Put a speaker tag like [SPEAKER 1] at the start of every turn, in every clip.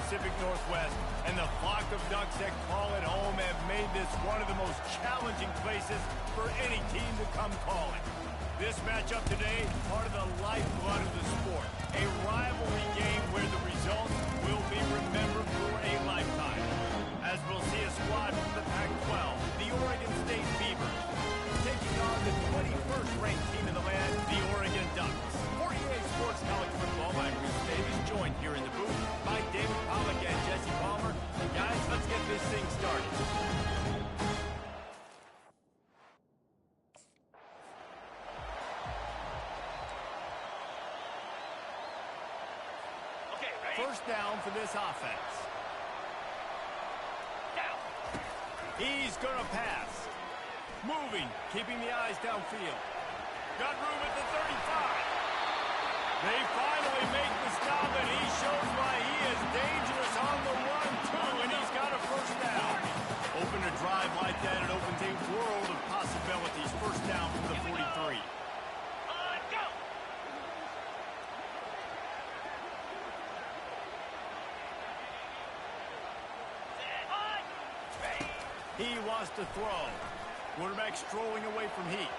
[SPEAKER 1] Pacific Northwest, and the flock of ducks that call it home have made this one of the most challenging places for any team to come calling. This matchup today, part of the lifeblood of the sport. A rivalry game where the results will be remembered for a lifetime. As we'll see a squad from the Pac-12, the Oregon State Beavers, taking on the 21st ranked team in the land, the Oregon Ducks. 48 Sports College Football, I'm Bruce Davis, joined here in the booth by David Pollack and Jesse Palmer. Guys, let's get this thing started. First down for this offense. Down. He's going to pass. Moving, keeping the eyes downfield. Got room at the 35. They finally make the stop, and he shows why he is dangerous on the run, too, and he's got a first down. Open a drive like that, it opens a world of possibilities. First down from the 43. He wants to throw. Quarterback strolling away from heat.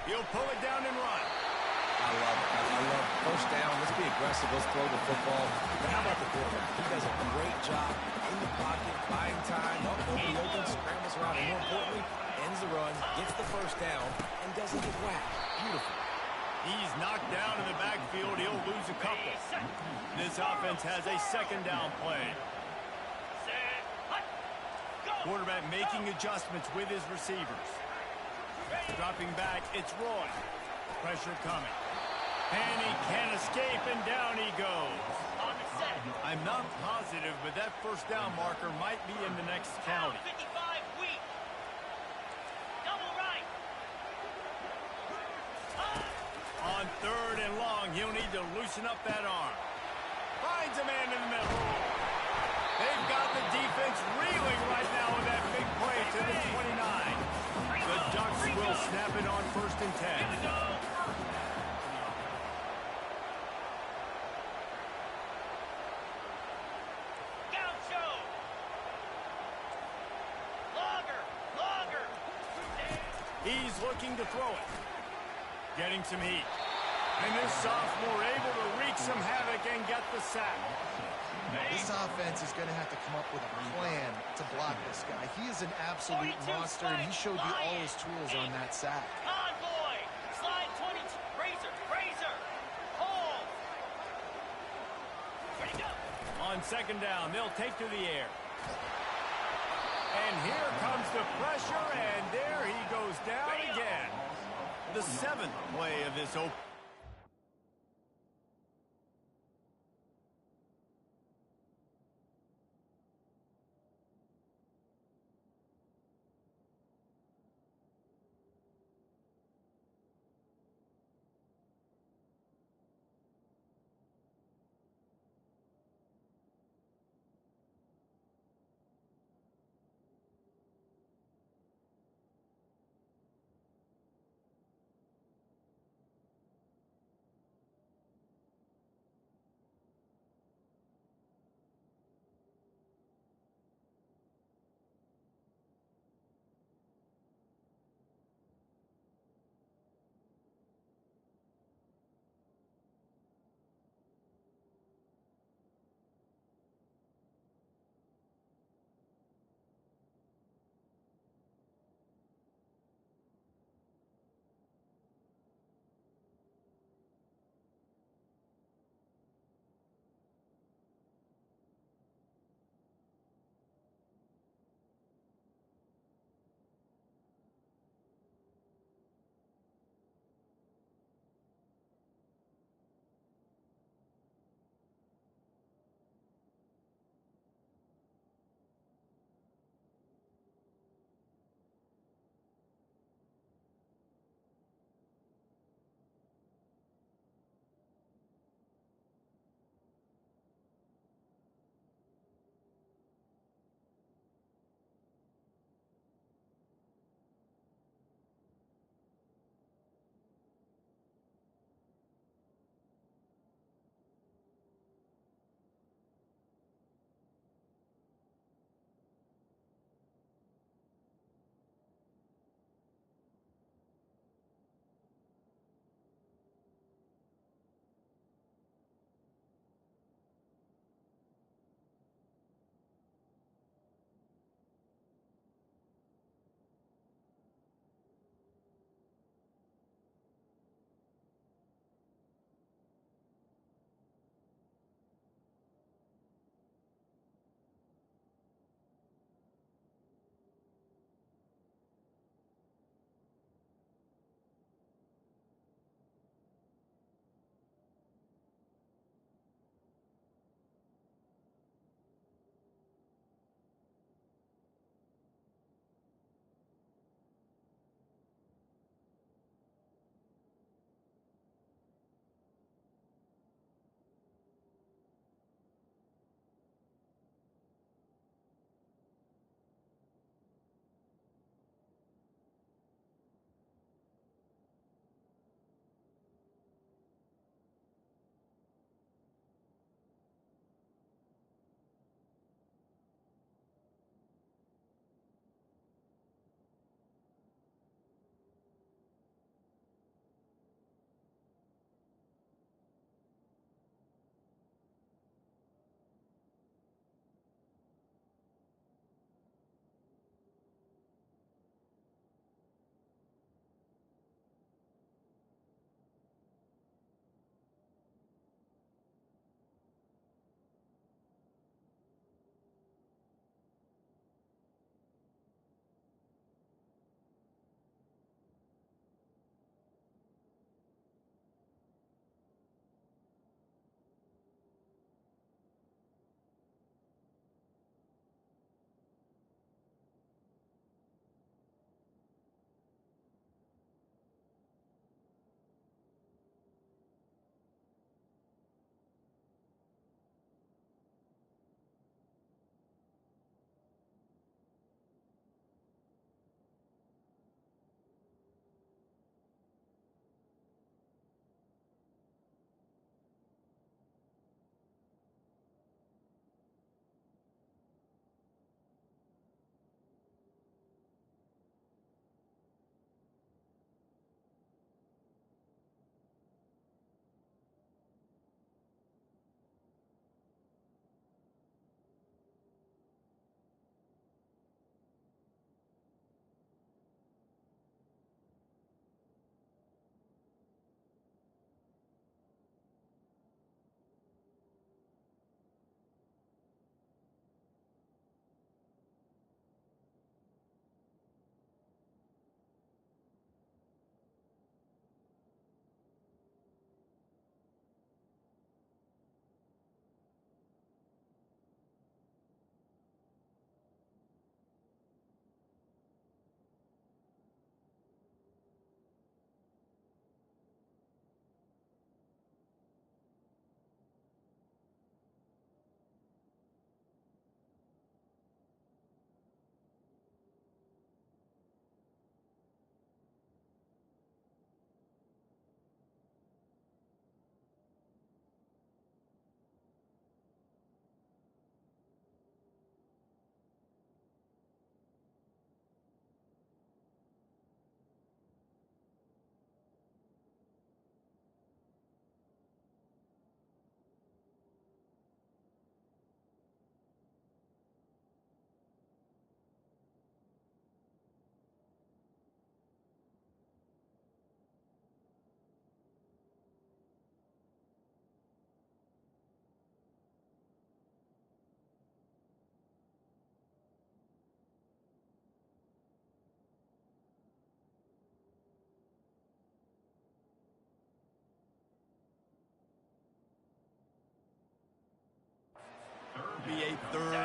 [SPEAKER 1] He'll pull it down and run.
[SPEAKER 2] I love it. I love first down. Let's be aggressive. Let's throw the football. But how about the quarterback? He does a great job in the pocket, buying time, up over the open, scrambles around, and more importantly, ends the run, gets the first down, and doesn't get whacked. Beautiful.
[SPEAKER 1] He's knocked down in the backfield. He'll lose a couple. This offense has a second down play. Quarterback making adjustments with his receivers. Dropping back, it's Roy. Pressure coming. And he can't escape, and down he goes. I'm not positive, but that first down marker might be in the next county. On third and long, he'll need to loosen up that arm. Finds a man in the middle. They've got the defense reeling right now with that big play to the 29. The Ducks will snap it on 1st and 10. Here we go. Gaucho. Longer. He's looking to throw it. Getting some heat. And this sophomore able to wreak some havoc and get the sack.
[SPEAKER 3] This offense is going to have to come up with a plan to block this guy. He is an absolute monster, and he showed you all his tools on that sack.
[SPEAKER 1] Convoy, slide 22, Razor, hold. Ready to go. On second down, they'll take to the air. And here comes the pressure, and there he goes down again. The 7th play of this open.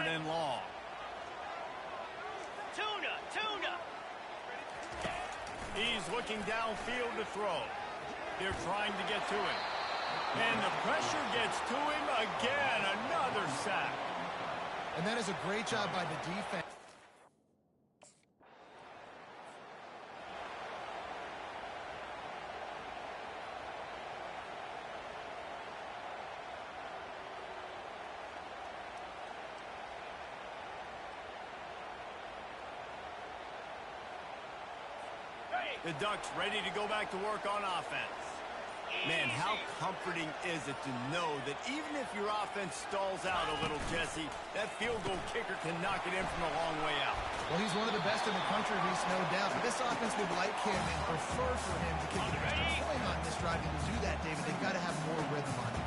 [SPEAKER 1] third and long.
[SPEAKER 4] Tuna.
[SPEAKER 1] He's looking downfield to throw. They're trying to get to him. And the pressure gets to him again. Another sack.
[SPEAKER 3] And that is a great job by the defense.
[SPEAKER 1] The Ducks ready to go back to work on offense. Man, how comforting is it to know that even if your offense stalls out a little, Jesse, that field goal kicker can knock it in from a long way out.
[SPEAKER 3] Well, he's one of the best in the country, Reese, no doubt. But this offense would like him and prefer for him to kick it extra point on this drive. And to do that, David, they've got to have more rhythm on it.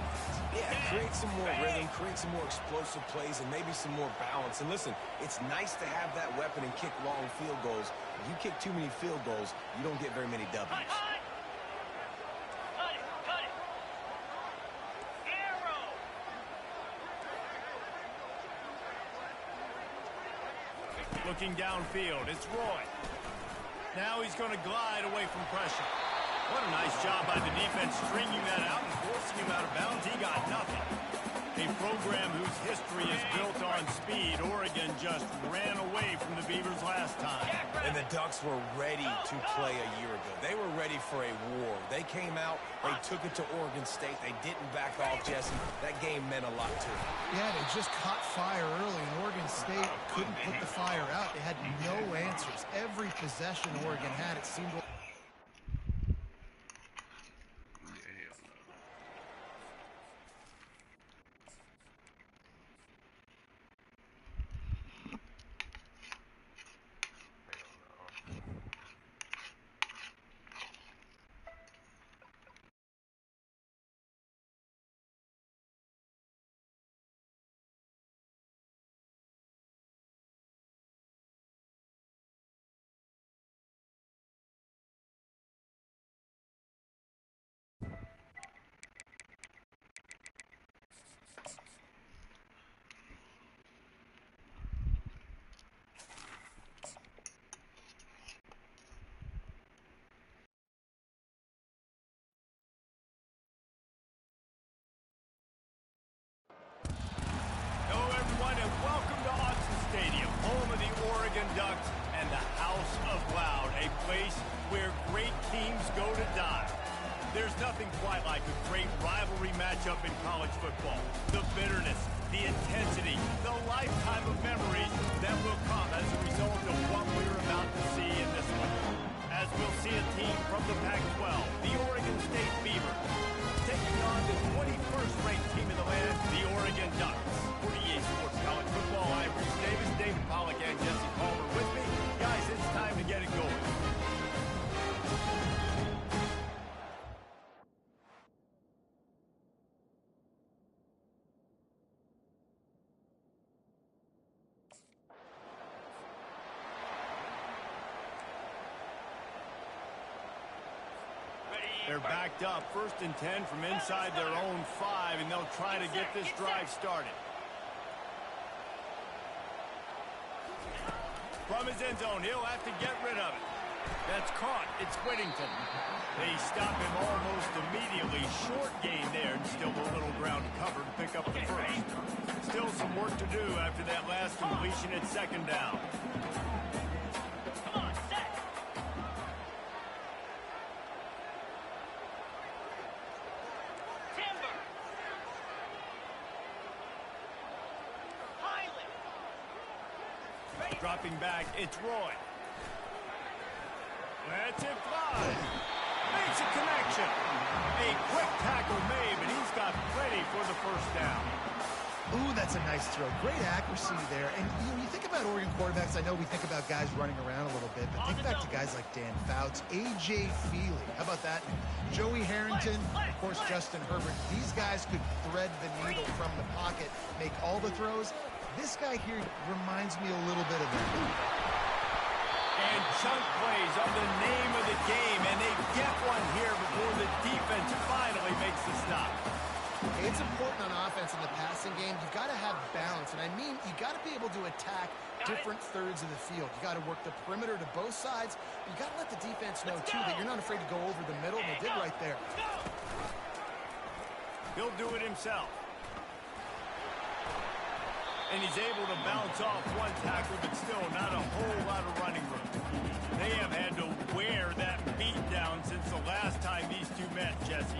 [SPEAKER 2] Yeah, create some more rhythm, create some more explosive plays, and maybe some more balance. And listen, it's nice to have that weapon and kick long field goals. If you kick too many field goals, you don't get very many W's.
[SPEAKER 4] Cut it. Arrow.
[SPEAKER 1] Looking downfield, it's Roy. Now he's going to glide away from pressure. What a nice job by the defense stringing that out and forcing him out of bounds. He got nothing. A program whose history is built on speed. Oregon just ran away from the Beavers last time.
[SPEAKER 2] And the Ducks were ready to play a year ago. They were ready for a war. They came out, they took it to Oregon State. They didn't back off, Jesse. That game meant a lot to them.
[SPEAKER 3] Yeah, they just caught fire early, and Oregon State couldn't put the fire out. They had no answers. Every possession Oregon had, it seemed like...
[SPEAKER 1] Ducks and the House of Loud, a place where great teams go to die. There's nothing quite like a great rivalry matchup in college football. The bitterness, the intensity, the lifetime of memories that will come as a result of what we're about to see in this one. As we'll see a team from the Pac-12, the Oregon State Beavers, taking on the 21st ranked team in the land, the Oregon Ducks. For EA Sports College Football, I'm Bruce Davis, David Pollack, and Jesse Palmer with me. Guys, it's time to get it going. They're backed up, 1st and 10 from inside their own 5, and they'll try to get this drive started. From his end zone, he'll have to get rid of it. That's caught. It's Whittington. They stop him almost immediately. Short gain there, and still a little ground to cover to pick up the first. Still some work to do after that last completion at 2nd down. Dropping back, it's Roy. Lets it fly. Makes a connection. A quick tackle made, but he's got plenty for the 1st down.
[SPEAKER 3] Ooh, that's a nice throw. Great accuracy there. And you think about Oregon quarterbacks, I know we think about guys running around a little bit, but think back to guys like Dan Fouts, A.J. Feely. How about that? Joey Harrington, of course, Justin Herbert. These guys could thread the needle from the pocket, make all the throws. This guy here reminds me a little bit of that.
[SPEAKER 1] And chunk plays are the name of the game, and they get one here before the defense finally makes the stop.
[SPEAKER 3] Hey, it's important on offense in the passing game. You've got to have balance, and I mean you got to be able to attack different thirds of the field. You got to work the perimeter to both sides. You got to let the defense know, too, that you're not afraid to go over the middle, and they did right there.
[SPEAKER 1] He'll do it himself. And he's able to bounce off one tackle, but still not a whole lot of running room. They have had to wear that beat down since the last time these two met, Jesse.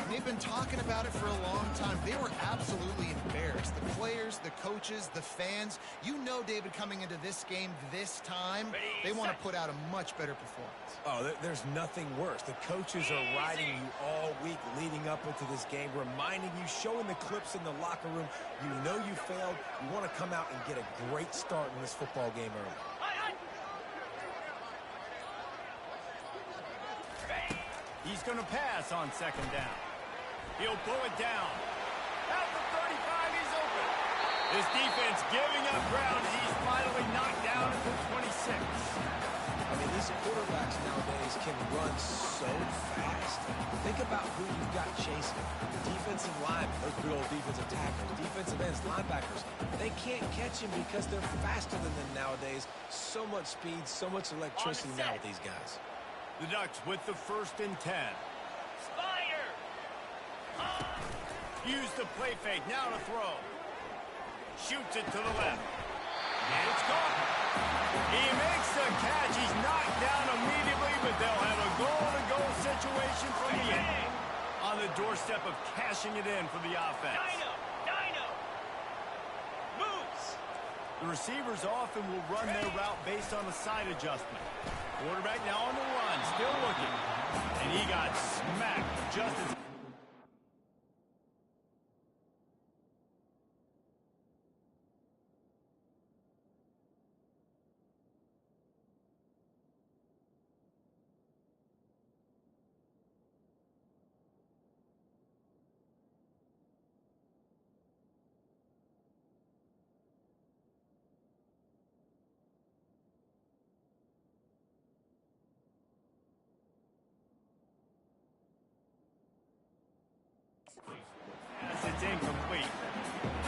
[SPEAKER 3] They've been talking about it for a long time. They were absolutely embarrassed. The players, the coaches, the fans. You know, David, coming into this game this time, they want to put out a much better performance.
[SPEAKER 2] Oh, there's nothing worse. The coaches are riding you all week leading up into this game, reminding you, showing the clips in the locker room. You know you failed. You want to come out and get a great start in this football game early.
[SPEAKER 1] He's going to pass on second down. He'll pull it down. At the 35, he's open. This defense giving up ground as he's finally knocked down at the 26.
[SPEAKER 2] I mean, these quarterbacks nowadays can run so fast. Think about who you've got chasing. Defensive linemen, those good old defensive tackles, defensive ends, linebackers. They can't catch him because they're faster than them nowadays. So much speed, so much electricity now with these guys.
[SPEAKER 1] The Ducks with the 1st and 10.
[SPEAKER 4] Spider!
[SPEAKER 1] Use the play fake, now to throw. Shoots it to the left. And it's caught. He makes the catch. He's knocked down immediately, but they'll have a goal-to-goal situation from the end. On the doorstep of cashing it in for the offense.
[SPEAKER 4] Dino! Moves!
[SPEAKER 1] The receivers often will run their route based on a side adjustment. Quarterback now on the run, still looking. And he got smacked just as... It's incomplete.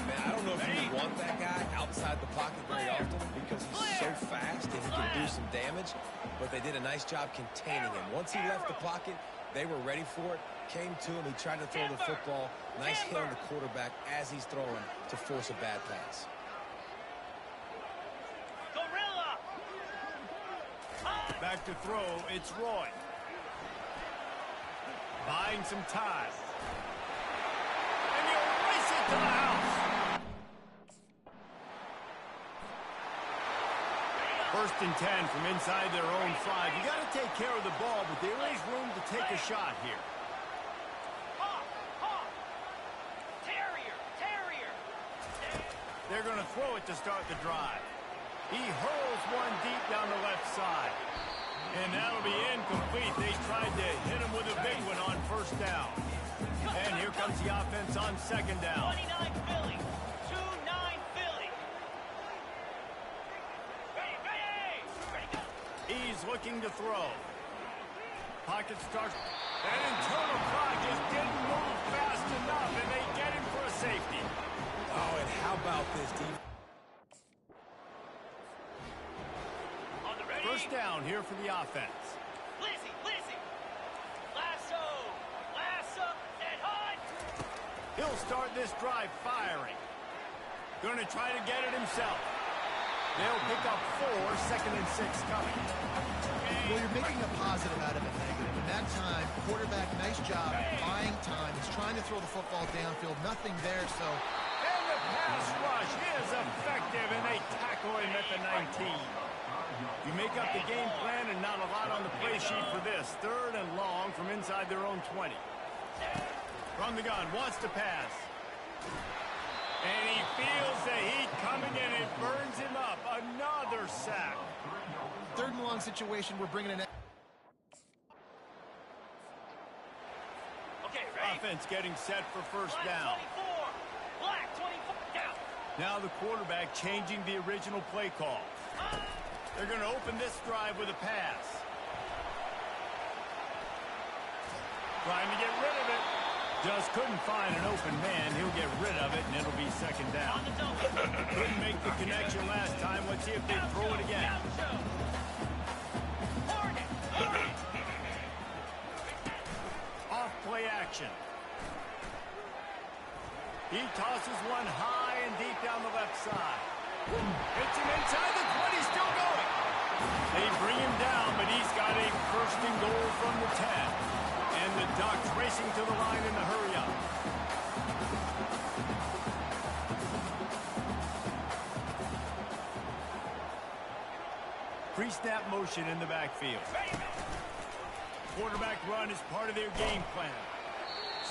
[SPEAKER 2] Man, I don't know if you want that guy outside the pocket very often because he's so fast and he can do some damage, but they did a nice job containing him. Once he left the pocket, they were ready for it, came to him, he tried to throw the football. Nice hit on the quarterback as he's throwing to force a bad pass.
[SPEAKER 4] Gorilla!
[SPEAKER 1] Back to throw, it's Roy. Buying some time. And he'll race it to the house. 1st and 10 from inside their own 5. You got to take care of the ball, but there is room to take a shot here.
[SPEAKER 4] Terrier!
[SPEAKER 1] They're going to throw it to start the drive. He hurls one deep down the left side. And that'll be incomplete. They tried to hit him with a big one on 1st down. And here comes the offense on 2nd down.
[SPEAKER 4] 29 Philly. 2-9 Philly. Ready, go.
[SPEAKER 1] He's looking to throw. Pocket starts. That internal clock just didn't move fast enough, and they get him for a safety.
[SPEAKER 2] Oh, and how about this defense?
[SPEAKER 1] 1st down here for the offense.
[SPEAKER 4] Lizzie. Lasso, and hot.
[SPEAKER 1] He'll start this drive firing. Going to try to get it himself. They'll pick up 4, 2nd and 6 coming.
[SPEAKER 3] Well, you're making a positive out of a negative. In that time, quarterback, nice job buying time. He's trying to throw the football downfield. Nothing there, so...
[SPEAKER 1] And the pass rush is effective, and they tackle him at the 19. You make up the game plan and not a lot on the play sheet for this. 3rd and long from inside their own 20. From the gun, wants to pass. And he feels the heat coming in. It burns him up. Another sack.
[SPEAKER 3] 3rd and long situation, we're bringing an...
[SPEAKER 4] Okay, ready?
[SPEAKER 1] Offense getting set for 1st down.
[SPEAKER 4] Black 24, down.
[SPEAKER 1] Now the quarterback changing the original play call. They're going to open this drive with a pass. Trying to get rid of it. Just couldn't find an open man. He'll get rid of it, and it'll be second down.
[SPEAKER 4] On the double.
[SPEAKER 1] Couldn't make the connection last time. Let's see if they throw it again.
[SPEAKER 4] Gaucho. Hornet. Hornet.
[SPEAKER 1] Off play action. He tosses one high and deep down the left side. Hits him inside the 20, still going. They bring him down, but he's got a first and goal from the 10. And the Ducks racing to the line in the hurry-up. Pre-snap motion in the backfield. Quarterback run is part of their game plan.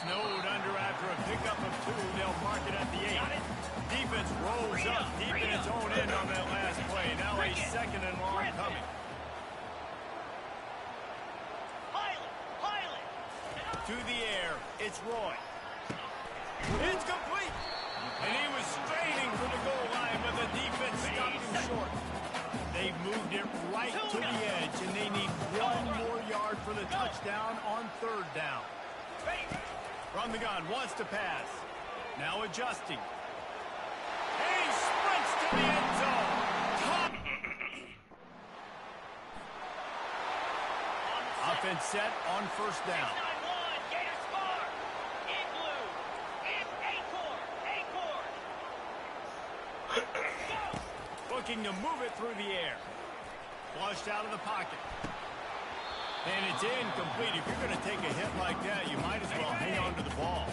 [SPEAKER 1] Snowed under after a pickup of 2. They'll mark it at the 8. Defense rolls up deep in its own end on that last play. Now a second and long coming. To the air, it's Roy. It's complete. And he was straining for the goal line, but the defense stopped him short. They've moved it right to the edge, and they need 1 more yard for the touchdown on third down. From the gun, wants to pass. Now adjusting. He sprints to the end zone. Offense set on first down. Looking to move it through the air. Flushed out of the pocket. And it's incomplete. If you're going to take a hit like that, you might as well hang on to the ball.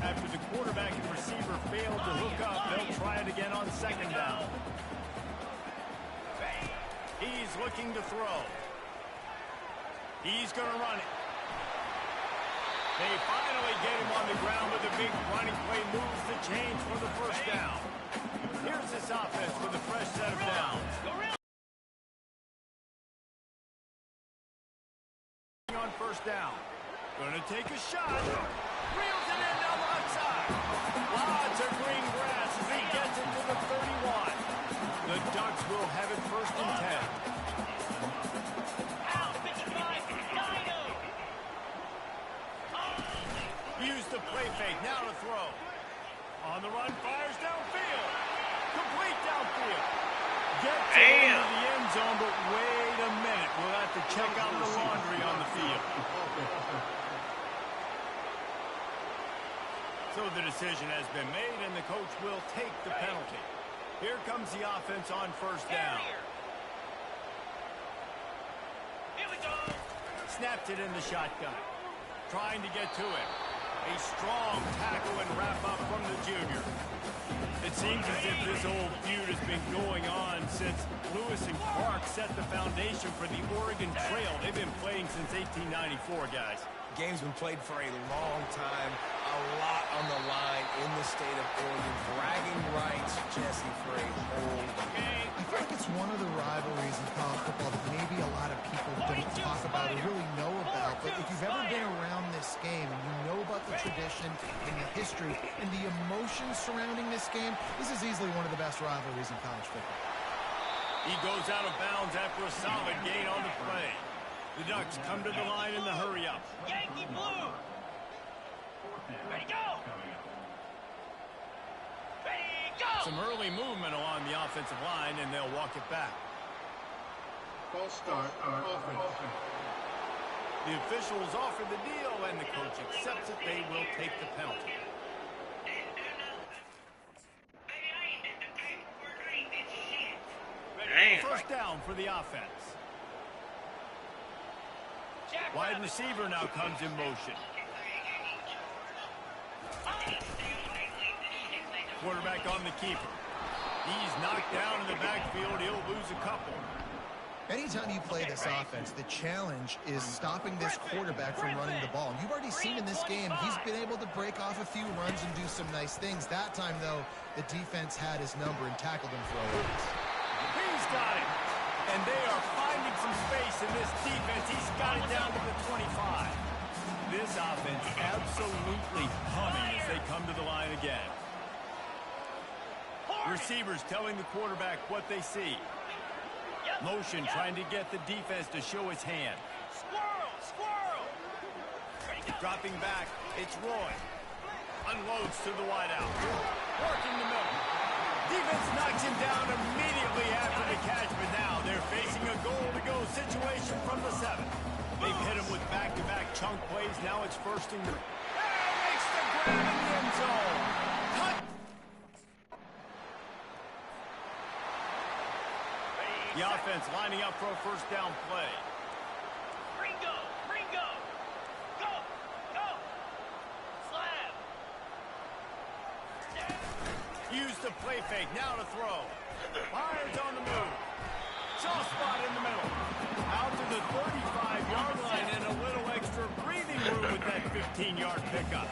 [SPEAKER 1] After the quarterback and receiver failed to hook up, they'll try it again on second down. He's looking to throw. He's going to run it. They finally get him on the ground with a big running play, moves the chains for the first down. Here's this offense with a fresh set of downs. On first down. Going to take a shot. Reels it in down the left side. Lots of green grass as he gets it to the 31. The Ducks will have it first and 10. Use the play fake. Now to throw. On the run, fires downfield. Complete downfield. Gets it into the end zone, but wait a minute. We'll have to check out the laundry on the field. So the decision has been made, and the coach will take the penalty. Here comes the offense on first down.
[SPEAKER 4] Here we go.
[SPEAKER 1] Snapped it in the shotgun. Trying to get to it. A strong tackle and wrap-up from the junior. It seems as if this old feud has been going on since Lewis and Clark set the foundation for the Oregon Trail. They've been playing since 1894, guys.
[SPEAKER 2] Game's been played for a long time. A lot on the line in the state of Oregon. Bragging rights, Jesse, for a whole game.
[SPEAKER 3] I feel like it's one of the rivalries in college football that maybe a lot of people don't talk about or really know about. But if you've ever been around this game and you know about the tradition and the history and the emotion surrounding this game, this is easily one of the best rivalries in college football.
[SPEAKER 1] He goes out of bounds after a solid gain on the play. The Ducks come to the line in the hurry-up.
[SPEAKER 4] Yankee blue. Ready, go. Ready, go.
[SPEAKER 1] Some early movement along the offensive line, and they'll walk it back.
[SPEAKER 5] False start on offense.
[SPEAKER 1] The officials offer the deal, and the coach accepts it. They will take the penalty. First down for the offense. Wide receiver now comes in motion. Quarterback on the keeper. He's knocked down in the backfield. He'll lose a couple.
[SPEAKER 3] Anytime you play this offense, the challenge is stopping this quarterback from running the ball. And you've already seen in this game, he's been able to break off a few runs and do some nice things. That time, though, the defense had his number and tackled him for a loss.
[SPEAKER 1] He's got it. And they are finding some space in this defense. He's got it down to the 25. This offense absolutely humming as they come to the line again. Receivers telling the quarterback what they see. Motion trying to get the defense to show its hand.
[SPEAKER 4] Squirrel, squirrel. Ready,
[SPEAKER 1] Dropping back, it's Roy. Unloads to the wideout. Working the middle. Defense knocks him down immediately after the catch, but now they're facing a goal-to-go situation from the 7. They've hit him with back-to-back chunk plays. Now it's first and goal. Makes the grab in the end zone. The offense lining up for a first down play.
[SPEAKER 4] Ringo! Ringo! Go! Go! Slab!
[SPEAKER 1] Use the play fake. Now to throw. Fires on the move. Soft spot in the middle. Out to the 35-yard line and a little extra breathing room with that 15-yard pickup.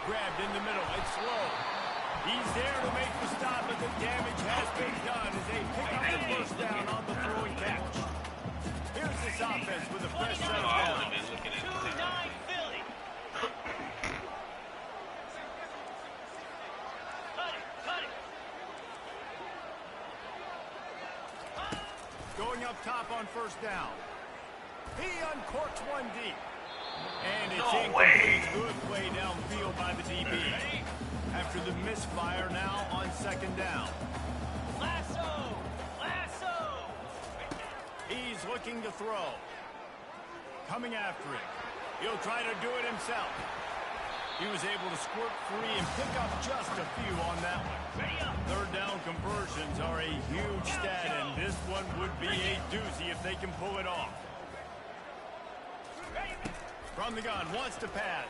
[SPEAKER 1] Grabbed in the middle. It's slow. He's there to make the stop, but the damage has been done as they pick up the first down on the throwing catch. Here's this offense with a fresh set of downs.
[SPEAKER 4] 2-9 Philly. Cut it! Cut it!
[SPEAKER 1] Going up top on first down. He uncorks one deep. And it's incomplete. Good play downfield by the DB. After the misfire, now on second down.
[SPEAKER 4] Lasso! Lasso!
[SPEAKER 1] He's looking to throw. Coming after it. He'll try to do it himself. He was able to squirt free and pick up just a few on that one.
[SPEAKER 4] Ready up!
[SPEAKER 1] Third down conversions are a huge stat, and this one would be a doozy if they can pull it off. From the gun, wants to pass.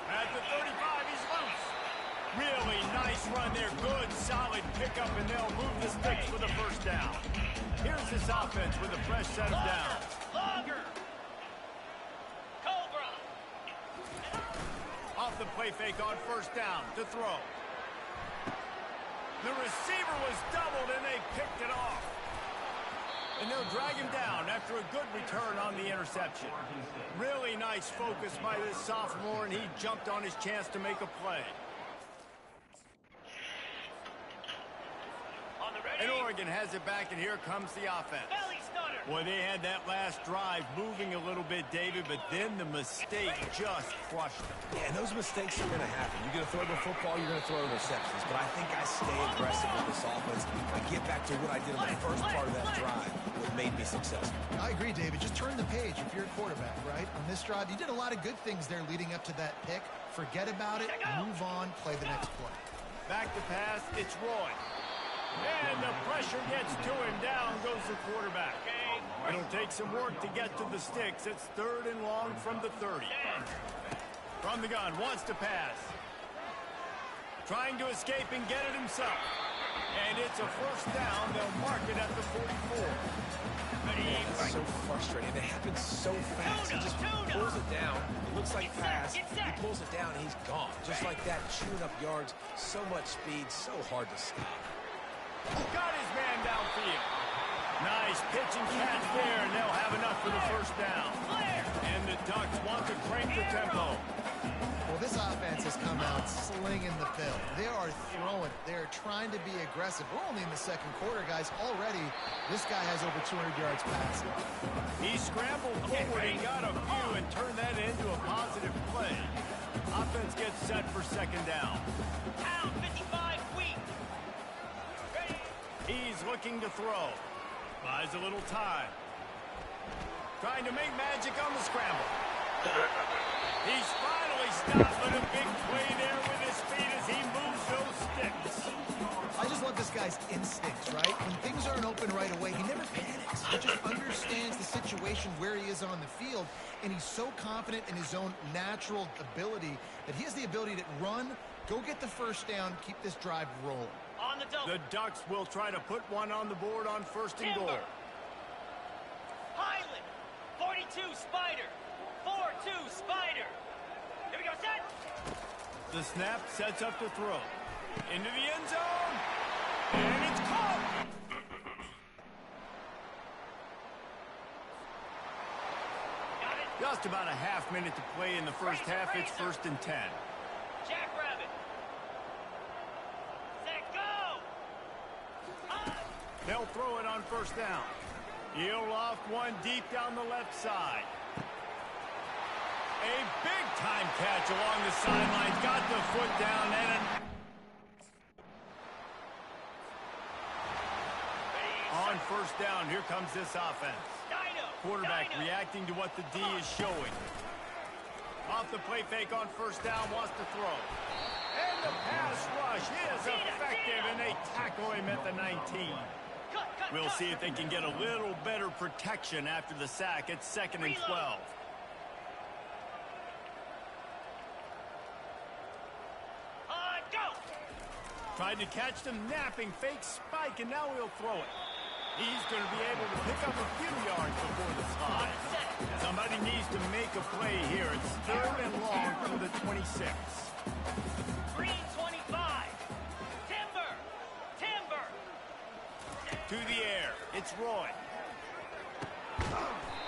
[SPEAKER 1] At the 35, he's loose. Really nice run there. Good, solid pickup, and they'll move the sticks for the first down. Here's this offense with a fresh set of downs.
[SPEAKER 4] Longer! Cobra!
[SPEAKER 1] Off the play fake on first down to throw. The receiver was doubled, and they picked it off. And they'll drag him down after a good return on the interception. Really nice focus by this sophomore, and he jumped on his chance to make a play.
[SPEAKER 4] On the ready!
[SPEAKER 1] And Oregon has it back, and here comes the offense.
[SPEAKER 4] Belly stunner!
[SPEAKER 1] Boy, they had that last drive moving a little bit, David, but then the mistake just crushed them.
[SPEAKER 2] Yeah, and those mistakes are going to happen. You're going to throw the football, you're going to throw interceptions. But I think I stay aggressive with this offense. I get back to what I did in the first part of that drive, what made me successful.
[SPEAKER 3] I agree, David. Just turn the page if you're a quarterback, right? On this drive, you did a lot of good things there leading up to that pick. Forget about it, move on, play the next play.
[SPEAKER 1] Back to pass, it's Roy. And the pressure gets to him. Down goes the quarterback. It'll take some work to get to the sticks. It's third and long from the 30. From the gun, wants to pass. Trying to escape and get it himself. And it's a first down. They'll mark it at the 44.
[SPEAKER 2] It's so frustrating. It happens so fast. He just pulls it down. It looks like pass. He pulls it down, and he's gone. Just like that, chewing up yards. So much speed, so hard to stop.
[SPEAKER 1] Got his man downfield. Nice pitch and catch there, and they'll have enough for the first down. And the Ducks want to crank the tempo.
[SPEAKER 3] Well, this offense has come out slinging the pill. They are throwing it. They're trying to be aggressive. We're only in the second quarter, guys. Already, this guy has over 200 yards passing.
[SPEAKER 1] He scrambled forward and got a few and turned that into a positive play. Offense gets set for second down.
[SPEAKER 4] Pound 55 weak.
[SPEAKER 1] He's looking to throw. Buys a little time. Trying to make magic on the scramble. He's finally stopped with a big play there with his feet as he moves those sticks.
[SPEAKER 3] I just love this guy's instincts, right? When things aren't open right away, he never panics. He just understands the situation where he is on the field, and he's so confident in his own natural ability that he has the ability to run, go get the first down, keep this drive rolling.
[SPEAKER 4] On the double.
[SPEAKER 1] The Ducks will try to put one on the board on first and goal.
[SPEAKER 4] Highland. 42 Spider. 4-2 Spider. Here we go, set.
[SPEAKER 1] The snap sets up to throw. Into the end zone. And it's caught.
[SPEAKER 4] Got it.
[SPEAKER 1] Just about a half minute to play in the first half. It's first and 10.
[SPEAKER 4] Jackrabbit. Set, go.
[SPEAKER 1] They'll throw it on first down. He'll loft one deep down the left side. A big-time catch along the sidelines. Got the foot down and on first down, here comes this offense. Quarterback reacting to what the D is showing. Off the play fake on first down, wants to throw. And the pass rush is effective, and they tackle him at the 19. We'll see if they can get a little better protection after the sack. It's 2nd and 12. Tried to catch them napping, fake spike, and now he'll throw it. He's going to be able to pick up a few yards before the slide. Somebody needs to make a play here. It's 3rd and long from the 26.
[SPEAKER 4] Green 25. Timber.
[SPEAKER 1] To the air. It's Roy.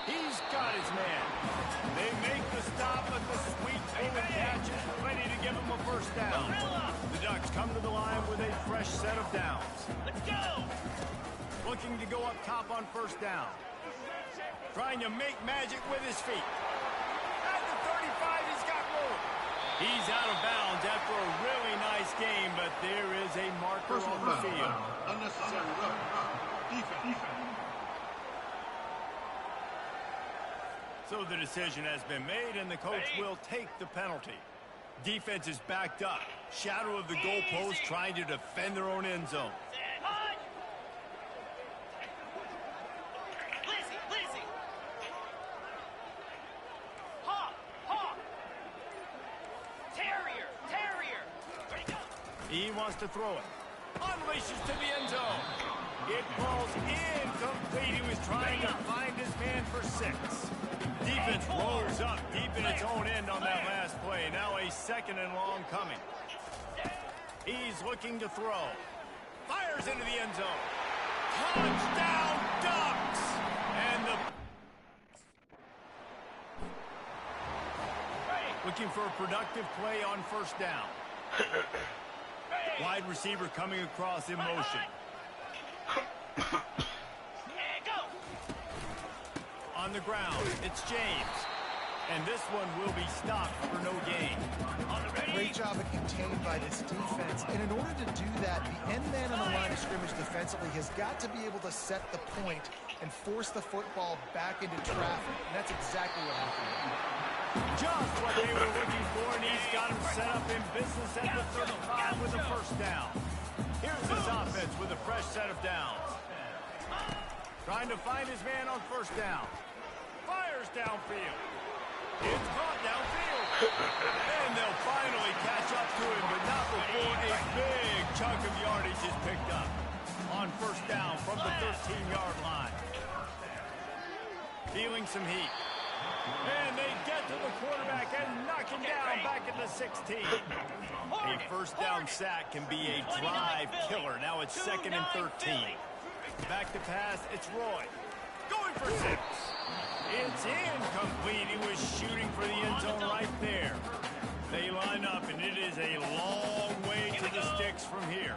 [SPEAKER 1] He's got his man. They make the stop, but the sweet forward catch is ready to give him a first down. The Ducks come to the line with a fresh set of downs.
[SPEAKER 4] Let's go.
[SPEAKER 1] Looking to go up top on first down. Trying to make magic with his feet. At the 35, he's got room. He's out of bounds after a really nice game, but there is a marker on the field.
[SPEAKER 5] Unnecessary defense.
[SPEAKER 1] So the decision has been made, and the coach will take the penalty. Defense is backed up. Shadow of the goalpost, trying to defend their own end zone. He wants to throw it. Unleashes to the end zone. It falls incomplete. He was trying to find his man for 6. Defense rolls up deep in its own end on that last play. Now a 2nd and long coming. He's looking to throw. Fires into the end zone. Touchdown, Ducks! And the... Looking for a productive play on first down. Wide receiver coming across in motion. On the ground, it's James. And this one will be stopped for no gain.
[SPEAKER 3] Great job of contained by this defense. And in order to do that, the end man on the line of scrimmage defensively has got to be able to set the point and force the football back into traffic. And that's exactly what happened.
[SPEAKER 1] Just what they were looking for, and he's got him set up in business at the 35 with a first down. Here's his offense with a fresh set of downs. Trying to find his man on first down. Fires downfield. It's caught downfield. And they'll finally catch up to him, but not before a big chunk of yardage is picked up. On first down from the 13-yard line. Feeling some heat. And they get to the quarterback and knock him down back at the 16. A first down sack can be a drive killer. Now it's 2nd and 13. Back to pass, it's Roy. Going for 6. It's incomplete. He was shooting for the end zone right there. They line up, and it is a long way to the sticks from here.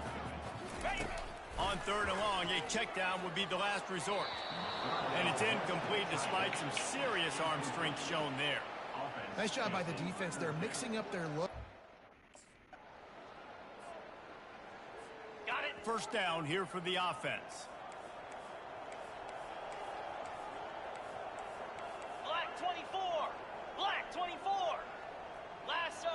[SPEAKER 1] On 3rd and long, a check down would be the last resort. And it's incomplete despite some serious arm strength shown there.
[SPEAKER 3] Nice job by the defense. They're mixing up their look.
[SPEAKER 4] Got it.
[SPEAKER 1] First down here for the offense.
[SPEAKER 4] Black 24. Black 24. Lasso.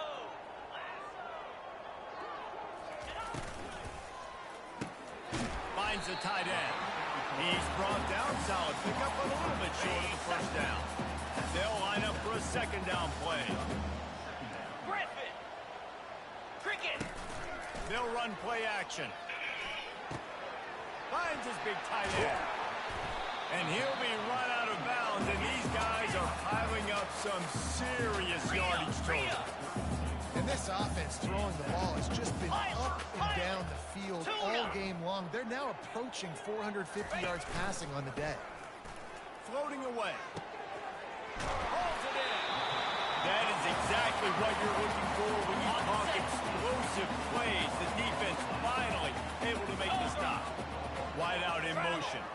[SPEAKER 1] Finds the tight end. He's brought down solid. Pick up a little bit short of the first down. They'll line up for a 2nd down play.
[SPEAKER 4] Griffin. Cricket.
[SPEAKER 1] They'll run play action. Finds his big tight end. And he'll be run out of bounds, and these guys are piling up some serious yardage total.
[SPEAKER 3] And this offense throwing the ball has just been up and down the field all game long. They're now approaching 450 yards passing on the day.
[SPEAKER 1] Floating away. Holds it in. That is exactly what you're looking for when you talk explosive plays. The defense finally able to make the stop. Wide out in motion.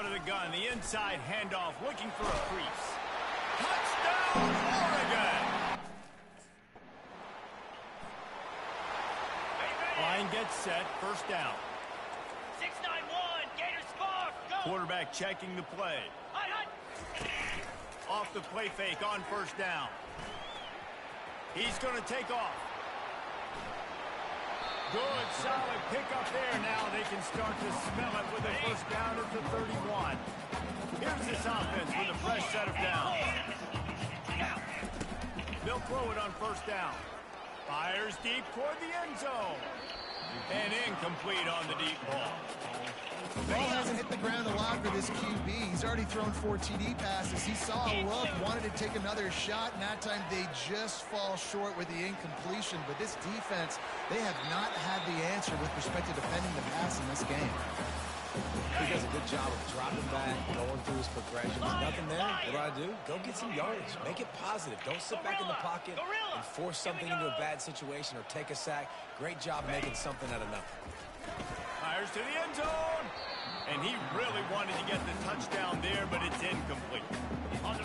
[SPEAKER 1] out of the gun. The inside handoff, looking for a crease. Touchdown, Oregon! Line gets set, first down.
[SPEAKER 4] 6-9-1, Gators score. Go.
[SPEAKER 1] Quarterback checking the play.
[SPEAKER 4] Hut, hut.
[SPEAKER 1] Off the play fake on first down. He's going to take off. Good, solid pickup there. Now they can start to smell it with a first down at the 31. Here's this offense with a fresh set of downs. They'll throw it on first down. Fires deep toward the end zone. And incomplete on the deep ball.
[SPEAKER 3] Ball hasn't hit the ground a lot for this QB. He's already thrown 4 TD passes. He saw a look, wanted to take another shot, and that time they just fall short with the incompletion. But this defense, they have not had the answer with respect to defending the pass in this game.
[SPEAKER 2] He does a good job of dropping back, going through his progressions. Nothing there. What do? Go get some yardage. Make it positive. Don't sit back in the pocket and force something into a bad situation or take a sack. Great job making something out of nothing.
[SPEAKER 1] Fires to the end zone. And he really wanted to get the touchdown there, but it's incomplete.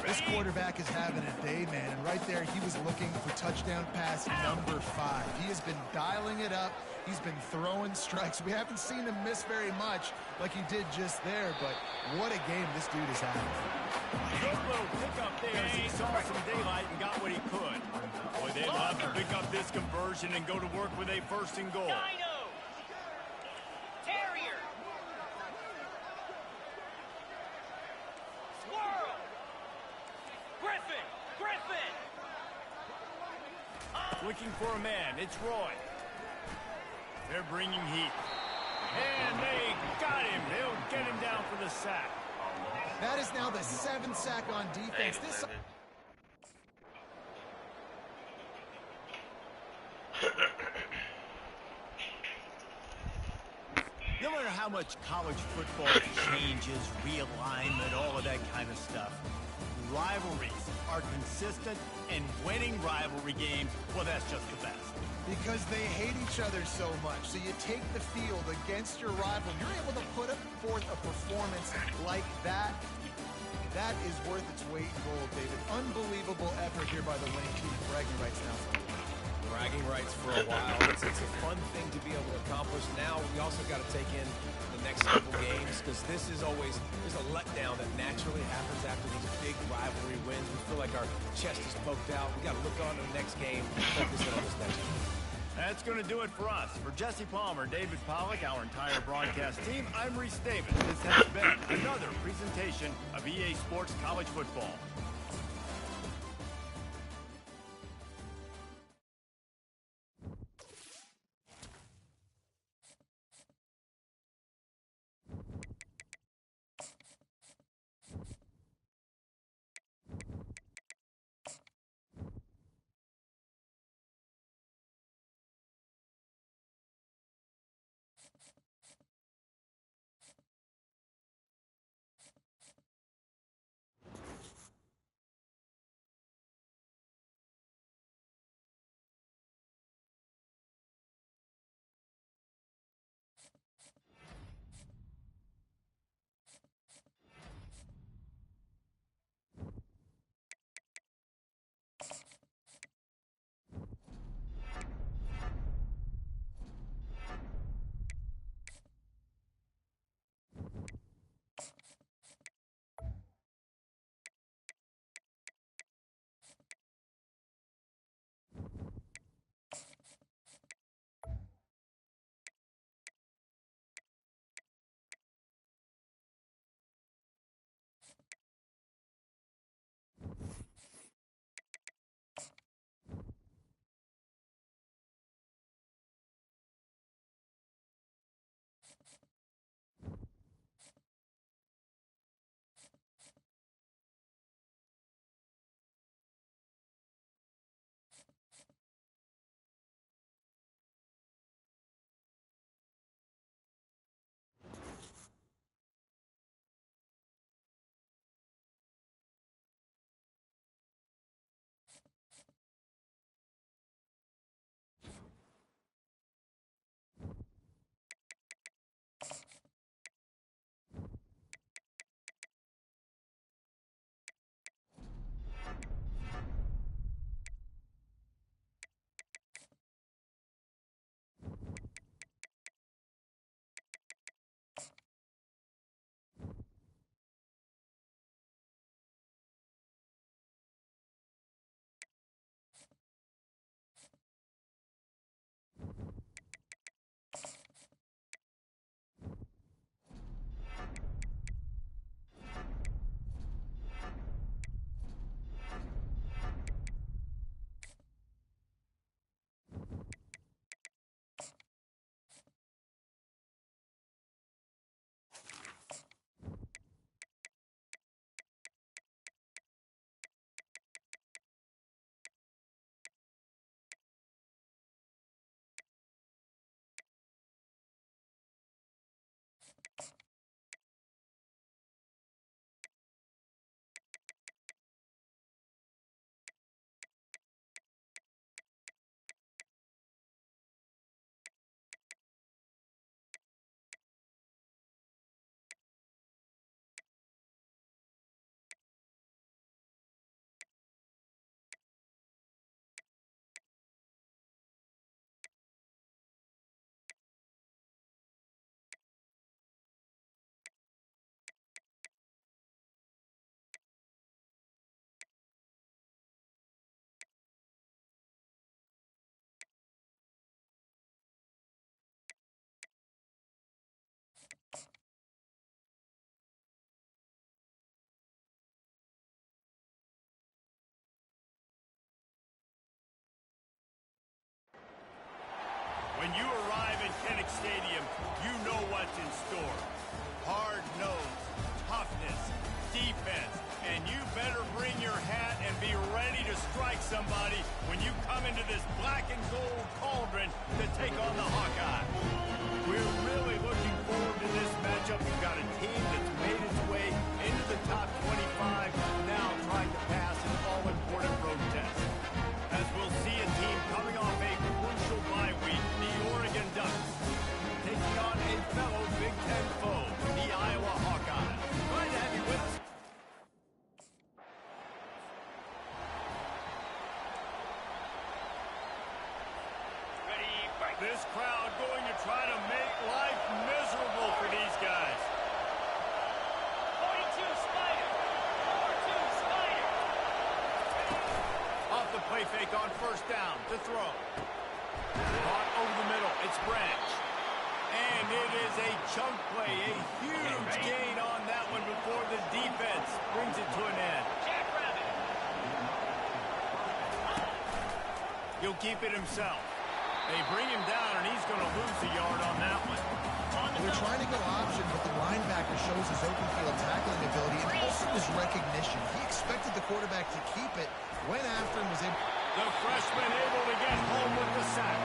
[SPEAKER 3] This quarterback is having a day, man. And right there, he was looking for touchdown pass number 5. He has been dialing it up. He's been throwing strikes. We haven't seen him miss very much like he did just there, but what a game this dude is having.
[SPEAKER 1] Good little pickup there as he saw some daylight and got what he could. Boy, they'd love to pick up this conversion and go to work with a first and goal.
[SPEAKER 4] Dino. Terrier. Squirrel. Griffin. Griffin.
[SPEAKER 1] Looking for a man. It's Roy. They're bringing heat. And they got him. They'll get him down for the sack.
[SPEAKER 3] That is now the 7th sack on defense. This
[SPEAKER 1] No matter how much college football changes, realignment, all of that kind of stuff, rivalries are consistent, and winning rivalry games, well, that's just the best.
[SPEAKER 3] because they hate each other so much. So you take the field against your rival. You're able to put forth a performance like that. That is worth its weight in gold, David. Unbelievable effort here by the winning team. Bragging rights now.
[SPEAKER 2] Bragging rights for a while. It's a fun thing to be able to accomplish. Now we also got to take in the next couple games because this is always, there's a letdown that naturally happens after these big rivalry wins. We feel like our chest is poked out. We got to look on to the next game and focus in on this next one.
[SPEAKER 1] That's going to do it for us. For Jesse Palmer, David Pollack, our entire broadcast team, I'm Reese Davis. This has been another presentation of EA Sports College Football. you arrive at Kinnick Stadium, you know what's in store. Hard nose, toughness, defense, and you better bring your hat and be ready to strike somebody when you come into this black and gold cauldron to take on the Hawkeyes. We're really looking forward to this matchup. We've got a team that's made its way into the top 25, now trying to pass an all-important road test. As we'll see a team coming off a crucial bye week, the Oregon Ducks, taking on a fellow Big Ten foe, the Iowa Hawkeyes. Glad to have you with us. This crowd going to try to make life miserable for these guys.
[SPEAKER 4] 42 Spider. 4-2 Spider.
[SPEAKER 1] Off the play fake on first down to throw. Caught over the middle. It's Branch. And it is a chunk play. A huge gain on that one before the defense brings it to an end.
[SPEAKER 4] Jackrabbit.
[SPEAKER 1] He'll keep it himself. They bring him down, and he's going to lose a yard on that one.
[SPEAKER 3] They're trying to go option, but the linebacker shows his open field tackling ability and also his recognition. He expected the quarterback to keep it, went after him, was able...
[SPEAKER 1] The freshman able to get home with the sack.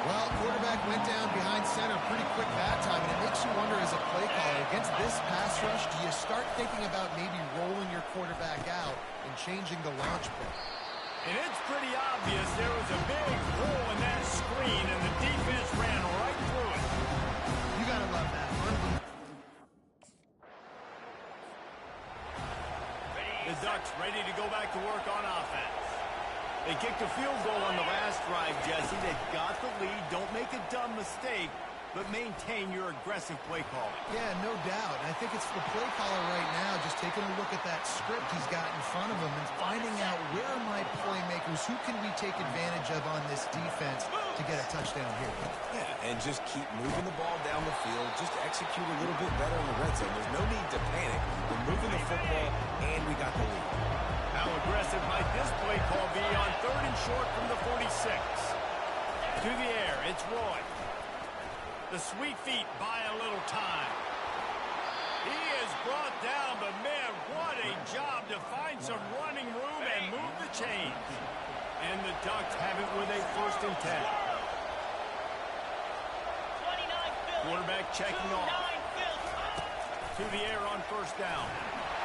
[SPEAKER 3] Well, quarterback went down behind center, pretty quick that time, and it makes you wonder as a play caller, against this pass rush, do you start thinking about maybe rolling your quarterback out and changing the launch play?
[SPEAKER 1] And it's pretty obvious there was a big hole in that screen, and the defense ran right through it.
[SPEAKER 3] You gotta love that.
[SPEAKER 1] The Ducks ready to go back to work on offense. They kicked a field goal on the last drive, Jesse. They got the lead. Don't make a dumb mistake, but maintain your aggressive play calling.
[SPEAKER 3] Yeah, no doubt. And I think it's the play caller right now just taking a look at that script he's got in front of him and finding out where are my playmakers, who can we take advantage of on this defense to get a touchdown here.
[SPEAKER 2] Yeah, and just keep moving the ball down the field. Just execute a little bit better in the red zone. There's no need to panic. We're moving the football, and we got the lead.
[SPEAKER 1] How aggressive might this play call be on 3rd and short from the 46? To the air, it's Roy. The sweet feet buy a little time. He is brought down, but man, what a job to find some running room and move the chains. And the Ducks have it with a 1st and 10.
[SPEAKER 4] 29
[SPEAKER 1] Quarterback checking off. To the air on 1st down.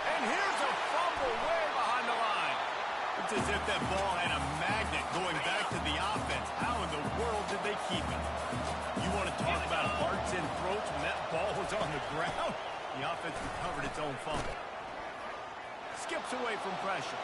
[SPEAKER 1] And here's a fumble way behind the line. It's as if that ball had a magnet going back to the offense. How in the world did they keep it? You want to talk about hearts and throats when that ball was on the ground? The offense recovered its own fumble. Skips away from pressure.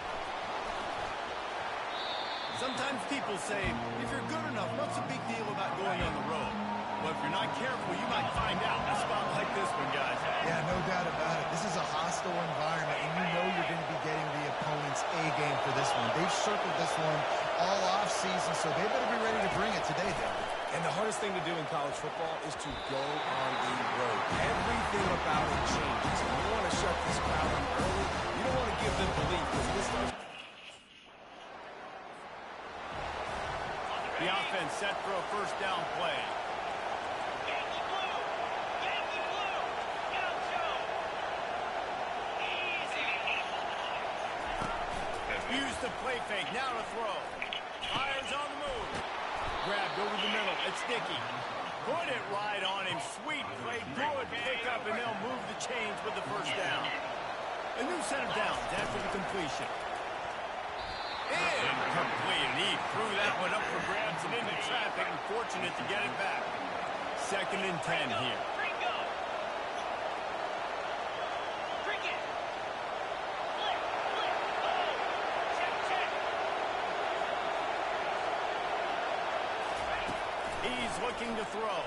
[SPEAKER 1] Sometimes people say, if you're good enough, what's the big deal about going on the road? Well, if you're not careful, you might find out in a spot like this one, guys.
[SPEAKER 3] Yeah, no doubt about it. This is a hostile environment, and you know you're going to be getting the opponent's A game for this one. They've circled this one all offseason, so they better be ready to bring it today, David.
[SPEAKER 2] And the hardest thing to do in college football is to go on the road. Everything about it changes. And you want to shut this crowd up early. You don't want to give them belief because this starts.
[SPEAKER 1] The offense set for a 1st down play.
[SPEAKER 4] Yankee Blue. Yankee Blue. Gaucho. Easy.
[SPEAKER 1] Use the play fake. Now to throw. Fires on the move. Grabbed over the middle. It's Dickey. Put it right on him. Sweet play. Good pickup, and they'll move the chains with the 1st down. A new set of downs after the completion. Incomplete. And he threw that one up for grabs and into traffic, and fortunate to get it back. 2nd and 10 here.
[SPEAKER 4] Gringo. Cricket. Flip. Flip. Oh. Check, check.
[SPEAKER 1] He's looking to throw.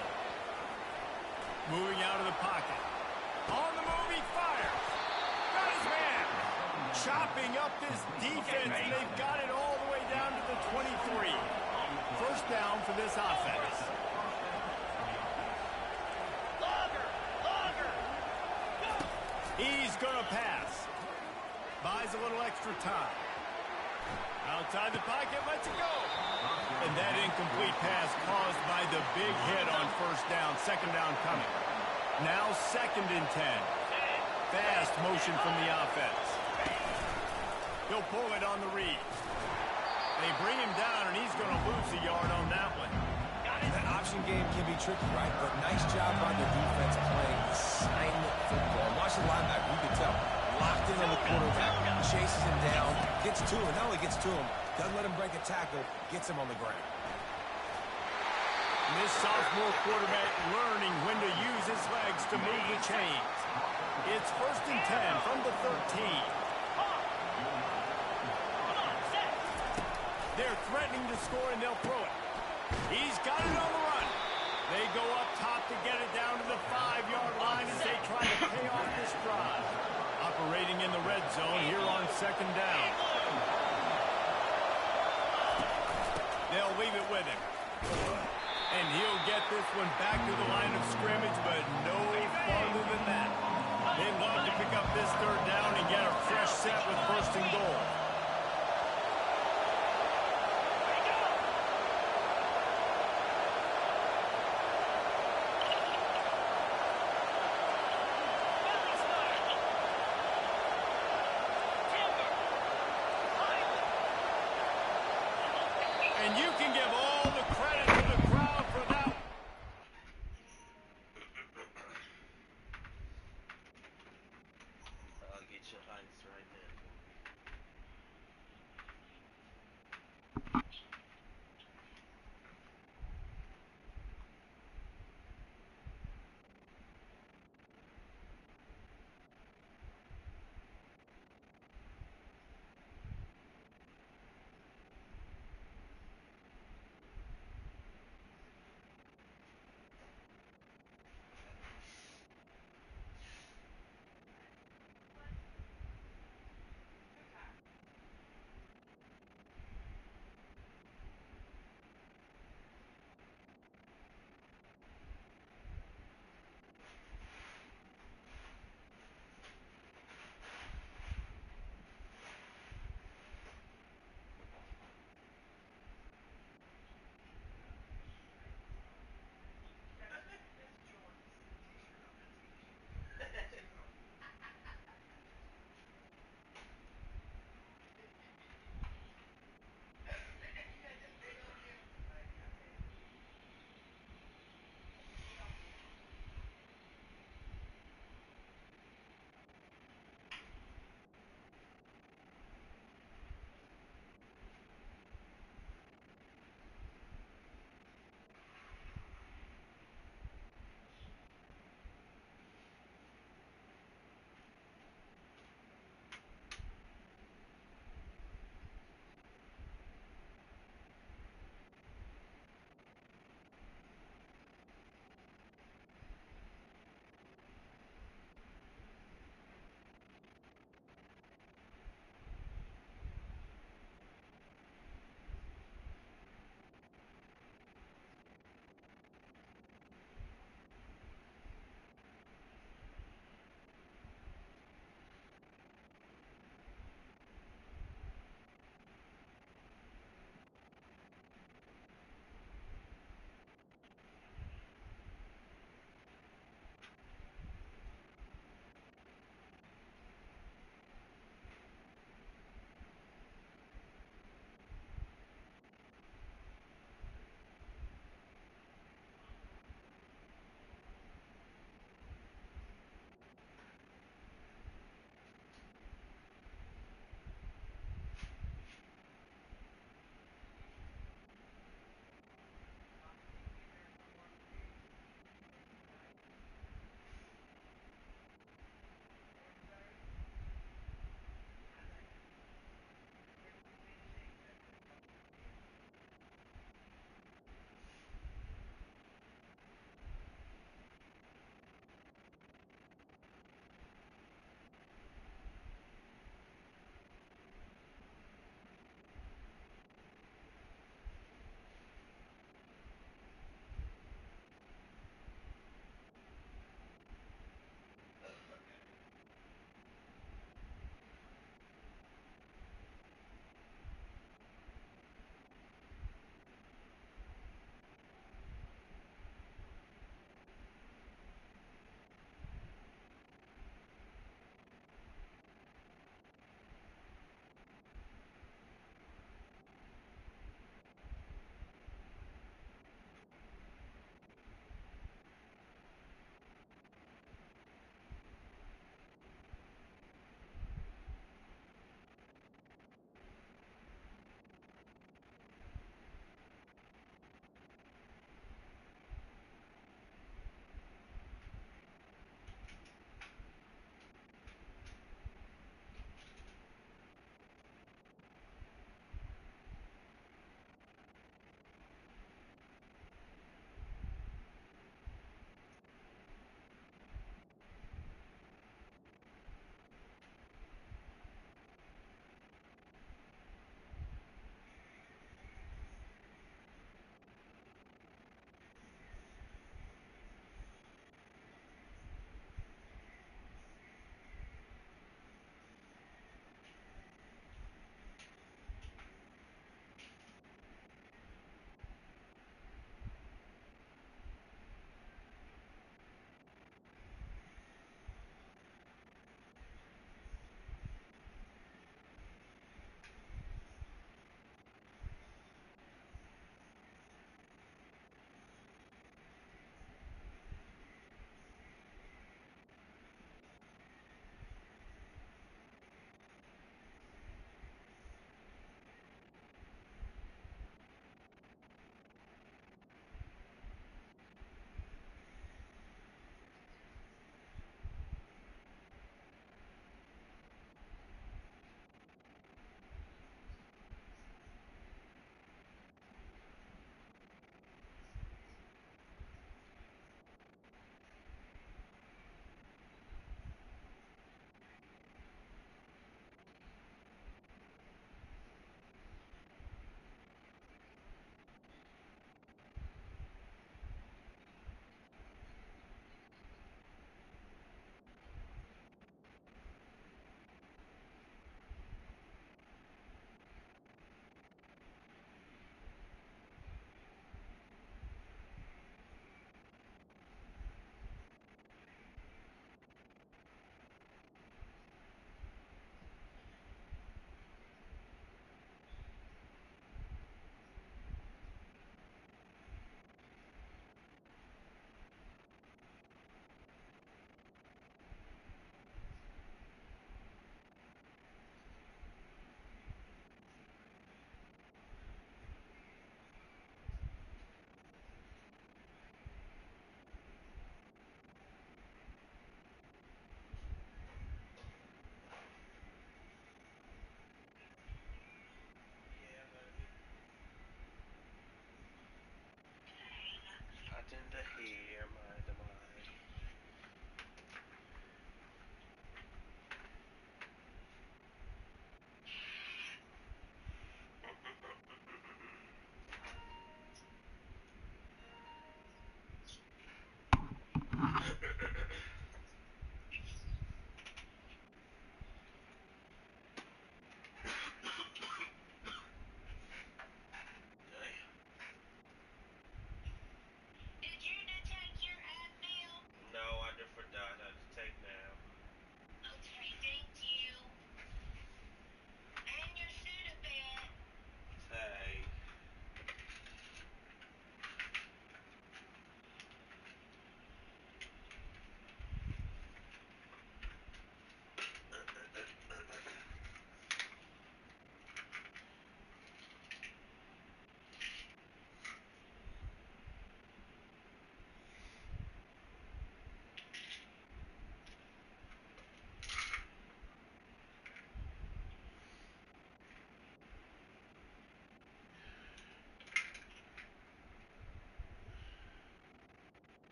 [SPEAKER 1] Moving out of the pocket. On the move, he fires. Got his man. Chopping up this defense, and they've got it all the way down to the 23. 1st down for this offense.
[SPEAKER 4] Logger. Logger. Go.
[SPEAKER 1] He's going to pass. Buys a little extra time. Outside the pocket, lets it go. And that incomplete pass caused by the big hit on first down. Second down coming. Now 2nd and 10. Fast motion from the offense. He'll pull it on the read. They bring him down, and he's going to lose a yard on that one.
[SPEAKER 2] That option game can be tricky, right? But nice job by the defense playing assignment football. Watch the linebacker, you can tell. Locked in on the quarterback, chases him down, gets to him. Not only gets to him, doesn't let him break a tackle, gets him on the ground.
[SPEAKER 1] This sophomore quarterback learning when to use his legs to move the chains. It's 1st and 10 from the 13. They're threatening to score, and they'll throw it. He's got it on the run. They go up top to get it down to the 5-yard line as they try to pay off this drive. Operating in the red zone here on 2nd down. They'll leave it with him. And he'll get this one back to the line of scrimmage, but no farther than that. They'd love to pick up this 3rd down and get a fresh set with 1st and goal. And you can give all the credit to the crowd for that.
[SPEAKER 6] I'll get your ice right there.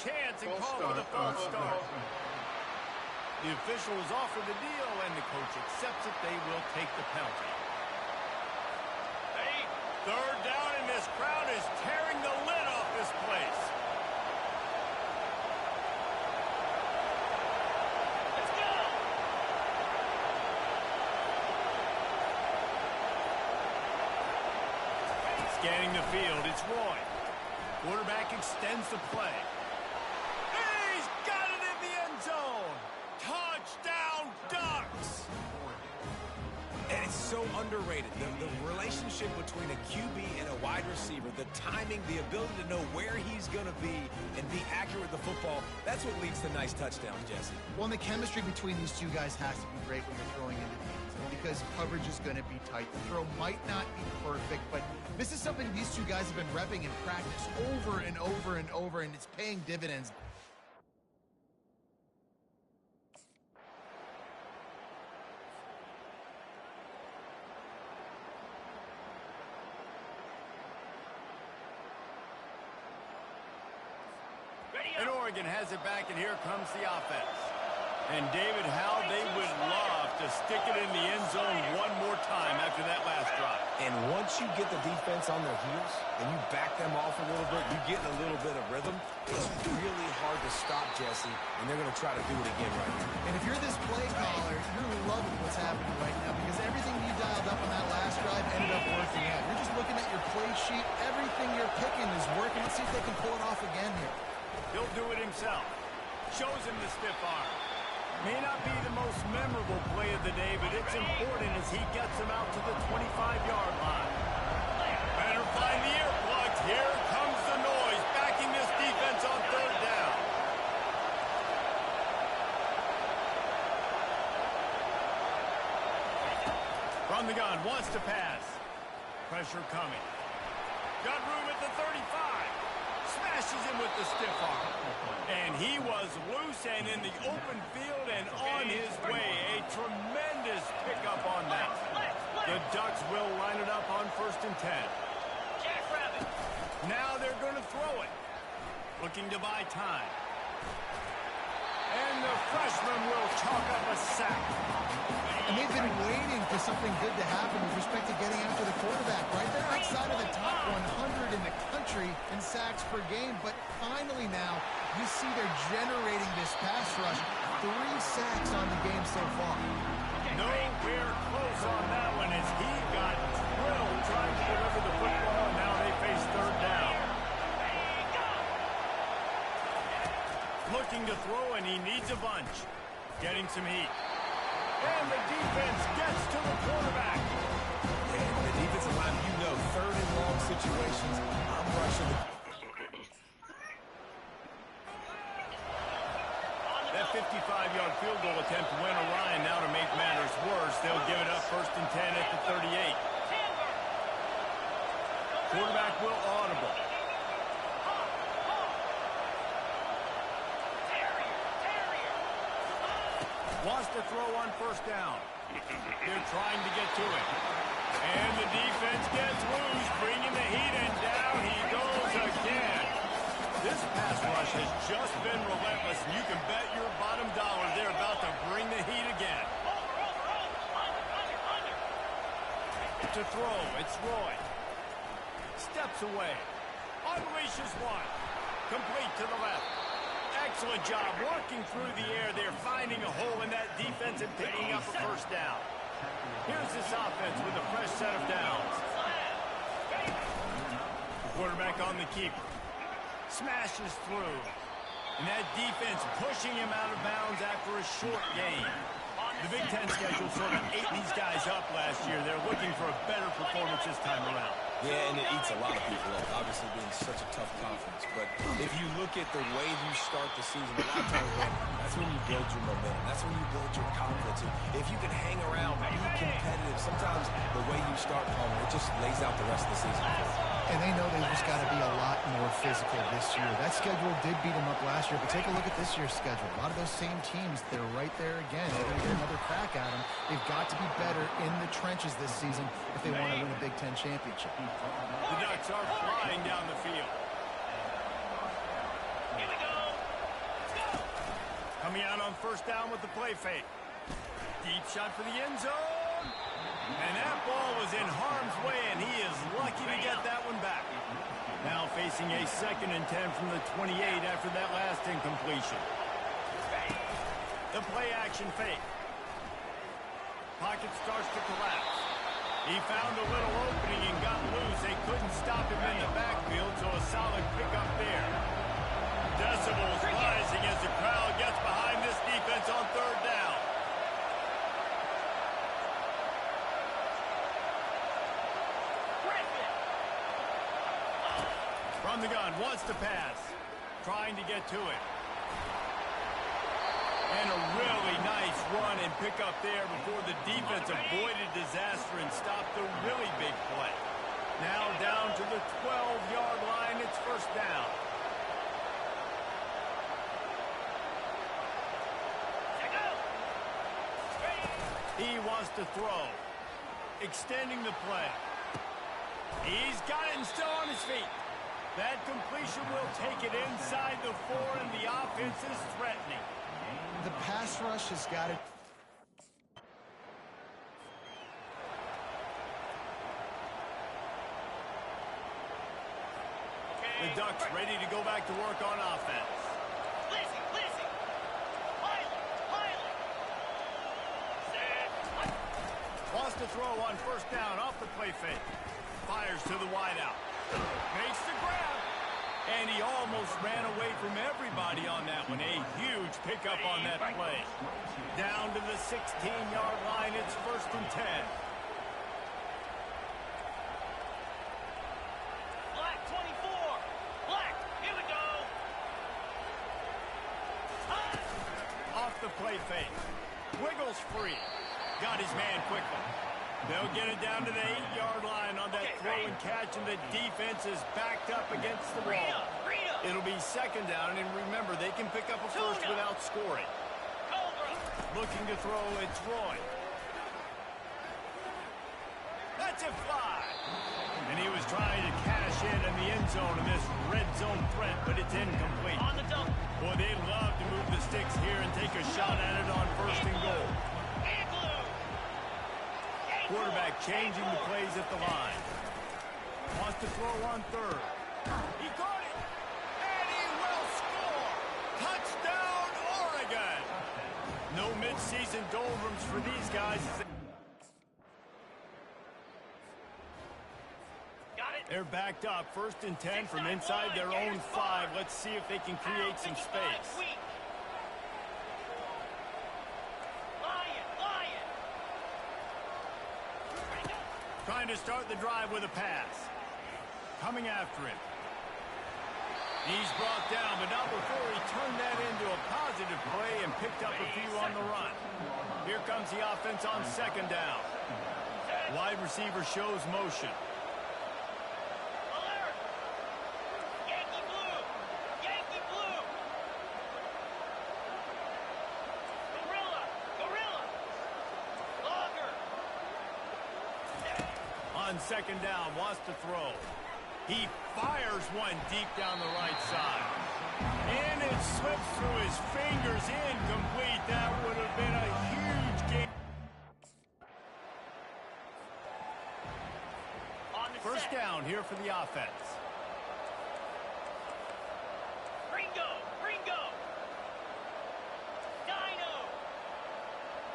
[SPEAKER 1] chance and call for the false start. The official is offered the deal, and the coach accepts it. They will take the penalty. Ready? Third down, and this crowd is tearing the lid off this place.
[SPEAKER 4] Let's go!
[SPEAKER 1] Scanning the field, it's Roy. Quarterback extends the play. He's got it in the end zone. Touchdown, Ducks!
[SPEAKER 2] And it's so underrated. The relationship between a QB and a wide receiver, the timing, the ability to know where he's going to be and be accurate with the football, that's what leads to nice touchdowns, Jesse.
[SPEAKER 3] Well, and the chemistry between these two guys has to be great when you're throwing into the end zone because coverage is going to be tight. The throw might not be perfect, but this is something these two guys have been repping in practice over and over and over, and it's paying dividends.
[SPEAKER 1] And Oregon has it back, and here comes the offense. And David, how they would love to stick it in the end zone one more time after that last drive.
[SPEAKER 2] And once you get the defense on their heels and you back them off a little bit, you get in a little bit of rhythm, it's really hard to stop, Jesse, and they're going to try to do it again right here.
[SPEAKER 3] And if you're this play caller, you're loving what's happening right now because everything you dialed up on that last drive ended up working out. You're just looking at your play sheet. Everything you're picking is working. Let's see if they can pull it off again here.
[SPEAKER 1] He'll do it himself. Shows him the stiff arm. May not be the most memorable play of the day, but it's important as he gets him out to the 25-yard line. Better find the earplugs. Here comes the noise, backing this defense on third down. From the gun, wants to pass. Pressure coming. Got room at the 35. Smashes him with the stiff arm. And he was loose and in the open field and on his way. A tremendous pickup on that. The Ducks will line it up on 1st and 10.
[SPEAKER 4] Jackrabbit.
[SPEAKER 1] Now they're going to throw it. Looking to buy time. And the freshman will chalk up a sack.
[SPEAKER 3] And they've been waiting for something good to happen with respect to getting after the quarterback, right? They're outside of the top 100 in the country in sacks per game, but finally now you see they're generating this pass rush. 3 sacks on the game so far.
[SPEAKER 1] Nowhere close on that one as he got drilled trying to deliver the football, and now they face third down. Looking to throw, and he needs a bunch. Getting some heat. And the defense gets to the quarterback.
[SPEAKER 2] And the defensive line, you know, third and long situations, I'm rushing the...
[SPEAKER 1] That 55-yard field goal attempt went awry, and now to make matters worse, they'll give it up 1st and 10 at the 38. Quarterback will audible. Wants to throw on 1st down. They're trying to get to it. And the defense gets loose, bringing the heat, and down he goes again. This pass rush has just been relentless, and you can bet your bottom dollar they're about to bring the heat again. To throw, it's Roy. Steps away. Unleashes one. Complete to the left. Excellent job working through the air. They're finding a hole in that defense and picking up a 1st down. Here's this offense with a fresh set of downs. Quarterback on the keeper. Smashes through. And that defense pushing him out of bounds after a short gain. The Big Ten schedule sort of ate these guys up last year. They're looking for a better performance this time around.
[SPEAKER 2] Yeah, and it eats a lot of people up, obviously being such a tough conference. But if you look at the way you start the season, a lot of times, that's when you build your momentum. That's when you build your confidence. If you can hang around, be competitive, sometimes the way you start, Palmer, it just lays out the rest of the season.
[SPEAKER 3] And they know they've just got to be a lot more physical this year. That schedule did beat them up last year, but take a look at this year's schedule. A lot of those same teams, they're right there again. They're going to get another crack at them. They've got to be better in the trenches this season if they want to win a Big Ten championship.
[SPEAKER 1] The Ducks are flying down the field.
[SPEAKER 4] Here we go.
[SPEAKER 1] Coming out on first down with the play fake. Deep shot for the end zone. And that ball was in harm's way, and he is lucky to get that one back. Now facing a 2nd and 10 from the 28 after that last incompletion. The play action fake. Pocket starts to collapse. He found a little opening and got loose. They couldn't stop him in the backfield, so a solid pickup there. Decibels rising as the crowd gets behind this defense on 3rd down. From the gun, wants to pass. Trying to get to it. And a really nice run and pick up there before the defense avoided disaster and stopped the really big play. Now down to the 12-yard line. It's first down. He wants to throw. Extending the play. He's got it and still on his feet. That completion will take it inside the 4, and the offense is threatening.
[SPEAKER 3] The pass rush has got it.
[SPEAKER 1] The Ducks ready to go back to work on offense.
[SPEAKER 4] Lizzie. Pilot. Set.
[SPEAKER 1] Wants to throw on first down off the play fake. Fires to the wideout. Makes the grab. And he almost ran away from everybody on that one. A huge pickup on that play. Down to the 16-yard line. It's 1st and 10.
[SPEAKER 4] Black 24. Black, here we go.
[SPEAKER 1] Off the play fake. Wiggles free. Got his man quickly. They'll get it down to the 8-yard line on that throw and catch, and the defense is backed up against the wall. It'll be 2nd down, and remember, they can pick up a first without scoring. Looking to throw, it's Roy. That's a fly. And he was trying to cash in the end zone in this red zone threat, but it's incomplete.
[SPEAKER 4] On the double.
[SPEAKER 1] Boy, they'd love to move the sticks here and take a shot at it on 1st and goal. Quarterback changing the plays at the line. Wants to throw on 3rd. He caught it. And he will score. Touchdown, Oregon. No mid-season doldrums for these guys. They're backed up. 1st and 10 from inside their own 5. Let's see if they can create some space. Trying to start the drive with a pass. Coming after him. He's brought down, but not before he turned that into a positive play and picked up a few on the run. Here comes the offense on 2nd down. Wide receiver shows motion.
[SPEAKER 4] Alert! Yankee blue! Yankee blue! Gorilla! Logger!
[SPEAKER 1] On 2nd down, wants to throw. He fires one deep down the right side. And it slips through his fingers, incomplete. That would have been a huge game. First down here for the offense.
[SPEAKER 4] Ringo! Dino!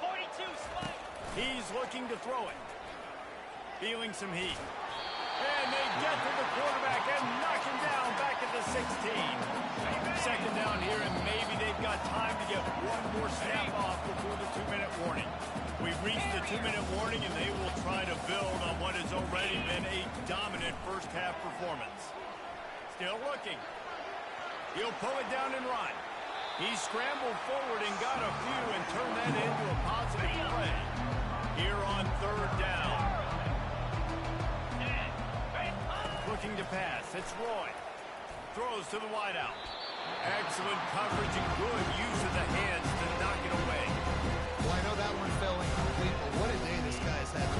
[SPEAKER 4] 42 spike!
[SPEAKER 1] He's looking to throw it. Feeling some heat. And they get to the quarterback and knock him down back at the 16. 2nd down here, and maybe they've got time to get one more snap off before the 2-minute warning. We've reached the 2-minute warning, and they will try to build on what has already been a dominant first-half performance. Still looking. He'll pull it down and run. He scrambled forward and got a few and turned that into a positive play. Here on 3rd down. Looking to pass. It's Roy. Throws to the wideout. Excellent coverage and good use of the hands to knock it away.
[SPEAKER 3] Well, I know that one fell incomplete, but what a day this guy's had.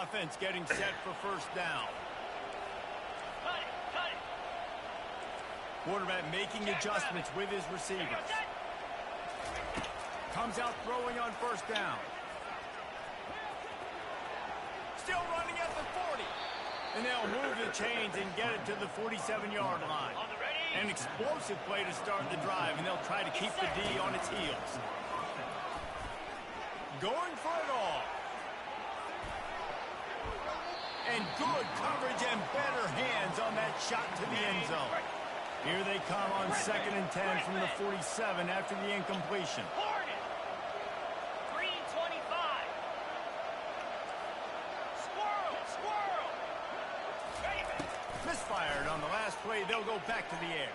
[SPEAKER 1] offense getting set for first down.
[SPEAKER 4] Cut it, cut it.
[SPEAKER 1] Quarterback making adjustments with his receivers. Comes out throwing on first down. Still running at the 40. And they'll move the chains and get it to the 47-yard line.
[SPEAKER 4] On the ready.
[SPEAKER 1] An explosive play to start the drive, and they'll try to keep the D on its heels. Going for it all. And good coverage and better hands on that shot to the end zone. Here they come on 2nd and 10 from the 47 after the incompletion.
[SPEAKER 4] Hornet. Green 25. Squirrel, squirrel. Raven.
[SPEAKER 1] Misfired on the last play. They'll go back to the air.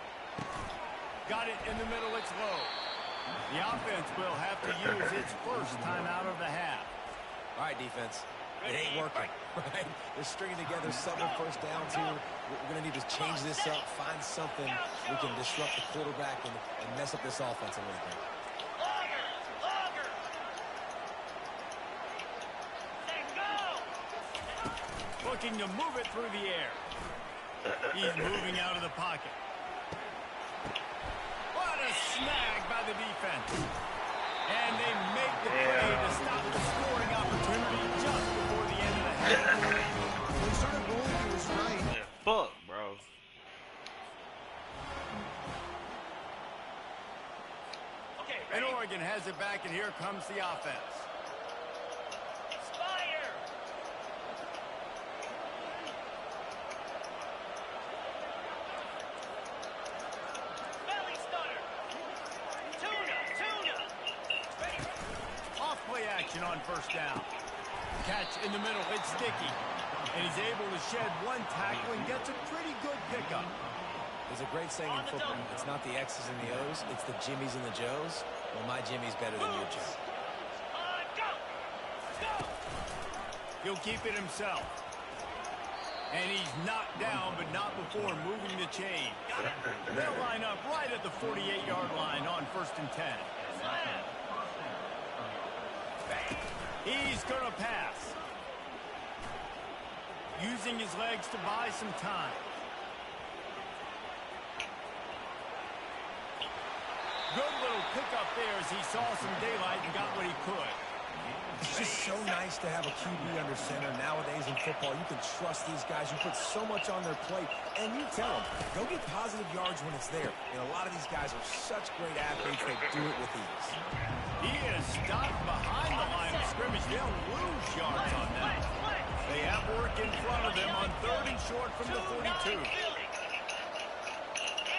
[SPEAKER 1] Got it in the middle. It's low. The offense will have to use its first time out of the half.
[SPEAKER 2] All right, defense. It ain't working, right? They're stringing together several first downs here. We're going to need to change this up, find something we can disrupt the quarterback and mess up this offense a little bit.
[SPEAKER 4] Logger, logger. Let go.
[SPEAKER 1] Looking to move it through the air. He's moving out of the pocket. What a snag by the defense. And they make the play to stop the scoring opportunity just before the end of the half.
[SPEAKER 3] When he started rolling, he was right.
[SPEAKER 6] Yeah, fuck, bro.
[SPEAKER 4] Okay,
[SPEAKER 1] And
[SPEAKER 4] ready.
[SPEAKER 1] Oregon has it back, and here comes the offense.
[SPEAKER 4] Spider. Belly stunner. Tuna, tuna. Ready.
[SPEAKER 1] Off play action on first down. Catch in the middle. It's sticky. And he's able to shed one tackle and gets a pretty good pickup.
[SPEAKER 2] There's a great saying in football. It's not the X's and the O's, it's the Jimmies and the Joes. Well, my Jimmy's better than your Joe.
[SPEAKER 4] Go. Go.
[SPEAKER 1] He'll keep it himself. And he's knocked down, but not before moving the chain. They'll line up right at the 48-yard line on 1st and 10.
[SPEAKER 4] Slam.
[SPEAKER 1] He's going to pass. Using his legs to buy some time. Good little pickup there as he saw some daylight and got what he could.
[SPEAKER 2] It's just so nice to have a QB under center. Nowadays in football, you can trust these guys. You put so much on their plate, and you tell them, go get positive yards when it's there. And a lot of these guys are such great athletes, they do it with ease.
[SPEAKER 1] He is stopped behind the line of scrimmage. They'll lose yards on that. They have work in front of them on 3rd and short from the 42.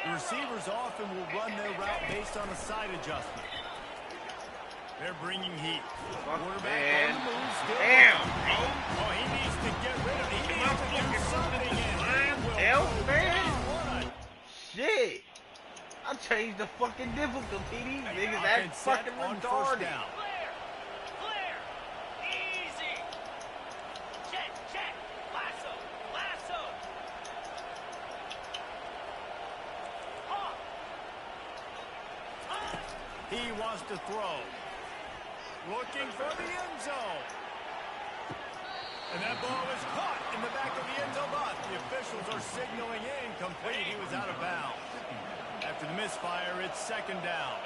[SPEAKER 1] The receivers often will run their route based on a side adjustment. They're bringing heat. Quarterback on the move. Still
[SPEAKER 6] Damn, bro.
[SPEAKER 1] Oh, he needs to get rid of it. He needs to do something. And he will
[SPEAKER 6] Hell,
[SPEAKER 1] go
[SPEAKER 6] man.
[SPEAKER 1] down. What a
[SPEAKER 6] Shit. I changed the fucking difficulty. These niggas act
[SPEAKER 1] offense set
[SPEAKER 6] fucking
[SPEAKER 1] on first
[SPEAKER 6] retarded.
[SPEAKER 1] down.
[SPEAKER 4] Clear. Clear. Easy. Check, check. Lasso. Lasso. Hawk. Time.
[SPEAKER 1] He wants to throw. Looking for the end zone. And that ball is caught in the back of the end zone lot. The officials are signaling incomplete. He was out of bounds. After the misfire, it's 2nd down.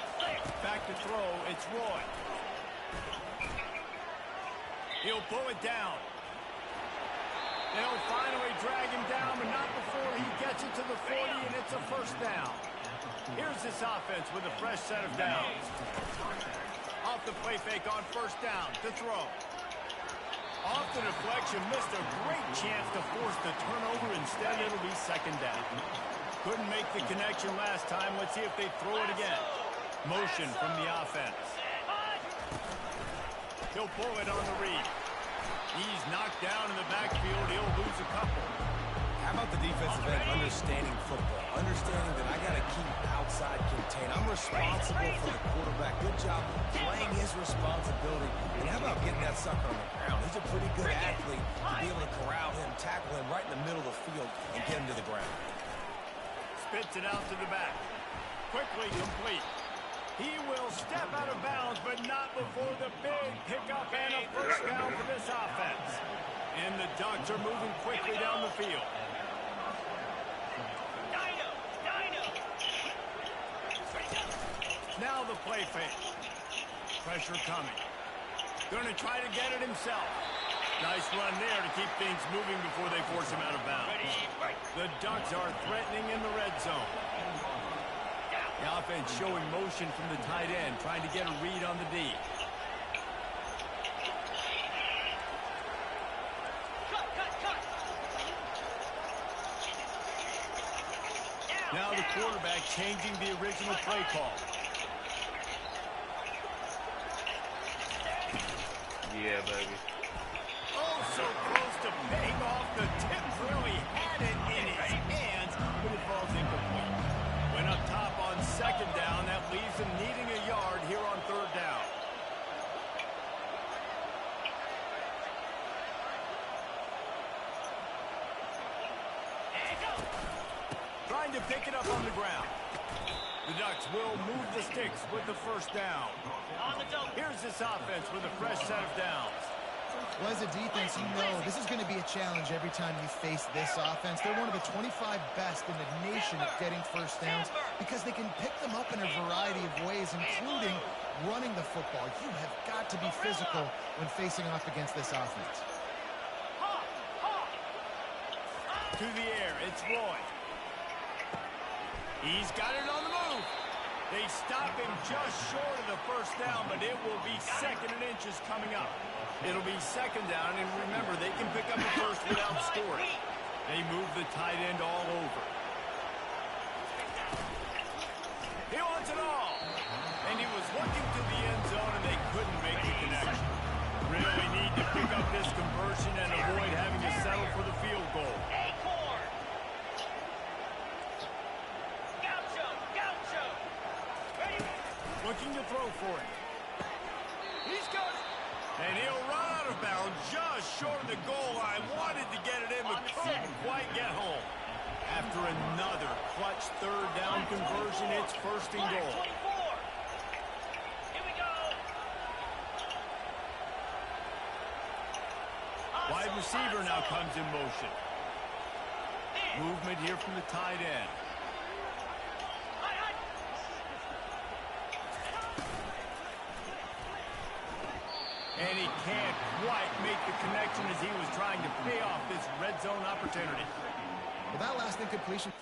[SPEAKER 1] Back to throw, it's Roy. He'll pull it down. They'll finally drag him down, but not before he gets it to the 40, and it's a first down. Here's this offense with a fresh set of downs. Off the play fake on first down to throw. Off the deflection, missed a great chance to force the turnover. Instead, it'll be 2nd down. Couldn't make the connection last time. Let's see if they throw it again. Motion from the offense. He'll pull it on the read. He's knocked down in the backfield. He'll lose a couple.
[SPEAKER 2] How about the defensive end understanding football? Understanding that I got to keep outside contained. I'm responsible for the quarterback. Good job playing his responsibility. And how about getting that sucker on the ground? He's a pretty good athlete to be able to corral him, tackle him right in the middle of the field, and get him to the ground.
[SPEAKER 1] Spits it out to the back. Quickly complete. He will step out of bounds, but not before the big pickup and a first down for this offense. And the Ducks are moving quickly down the field. Now the play fake. Pressure coming. Going to try to get it himself. Nice run there to keep things moving before they force him out of bounds. The Ducks are threatening in the red zone. The offense showing motion from the tight end, trying to get a read on the D. Now the quarterback changing the original play call.
[SPEAKER 6] Yeah, baby.
[SPEAKER 1] Oh, so close to paying off. The tip really had it in his hands, but it falls incomplete. Went up top on second down. That leaves him needing a yard here on third down. Trying to pick it up on the ground. The Ducks will move the sticks with the first down. Here's this offense with a fresh set of downs.
[SPEAKER 3] Well, as a defense, you know this is going to be a challenge every time you face this offense. They're one of the 25 best in the nation at getting first downs because they can pick them up in a variety of ways, including running the football. You have got to be physical when facing off against this offense.
[SPEAKER 1] To the air, it's Roy. He's got it on the move. They stop him just short of the first down, but it will be second and inches coming up. It'll be second down, and remember, they can pick up a first without scoring. They move the tight end all over. He wants it all. And he was looking to the end zone, and they couldn't make the connection. Really need to pick up this conversion and avoid having to settle for the field goal. Looking to throw for it. He's got it. And he'll run out of bounds just short of the goal line. Wanted to get it in, but couldn't quite get home. After another clutch third down conversion, it's first and goal.
[SPEAKER 4] Here we go.
[SPEAKER 1] Wide receiver now comes in motion. Movement here from the tight end. And he can't quite make the connection as he was trying to pay off this red zone opportunity.
[SPEAKER 3] Well, that last incompletion.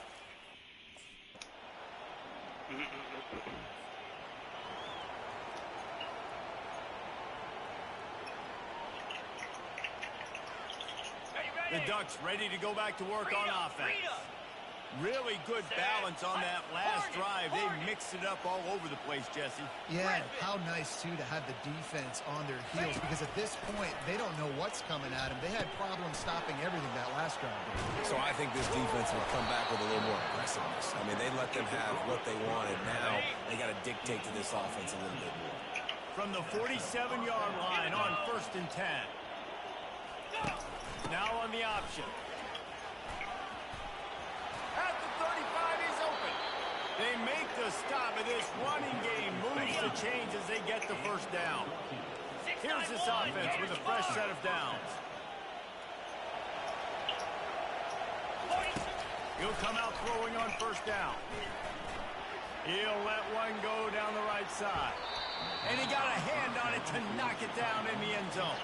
[SPEAKER 1] The Ducks ready to go back to work on offense. Really good balance on that last drive. They mixed it up all over the place, Jesse.
[SPEAKER 3] Yeah, how nice, too, to have the defense on their heels because at this point, they don't know what's coming at them. They had problems stopping everything that last drive.
[SPEAKER 2] So I think this defense would come back with a little more aggressiveness. I mean, they let them have what they wanted. Now they got to dictate to this offense a little bit more.
[SPEAKER 1] From the 47-yard line on 1st and 10. Now on the option. At the 35, he's open. They make the stop, and this running game moves the chains as they get the first down. Here's this offense with a fresh set of downs. He'll come out throwing on first down. He'll let one go down the right side. And he got a hand on it to knock it down in the end zone.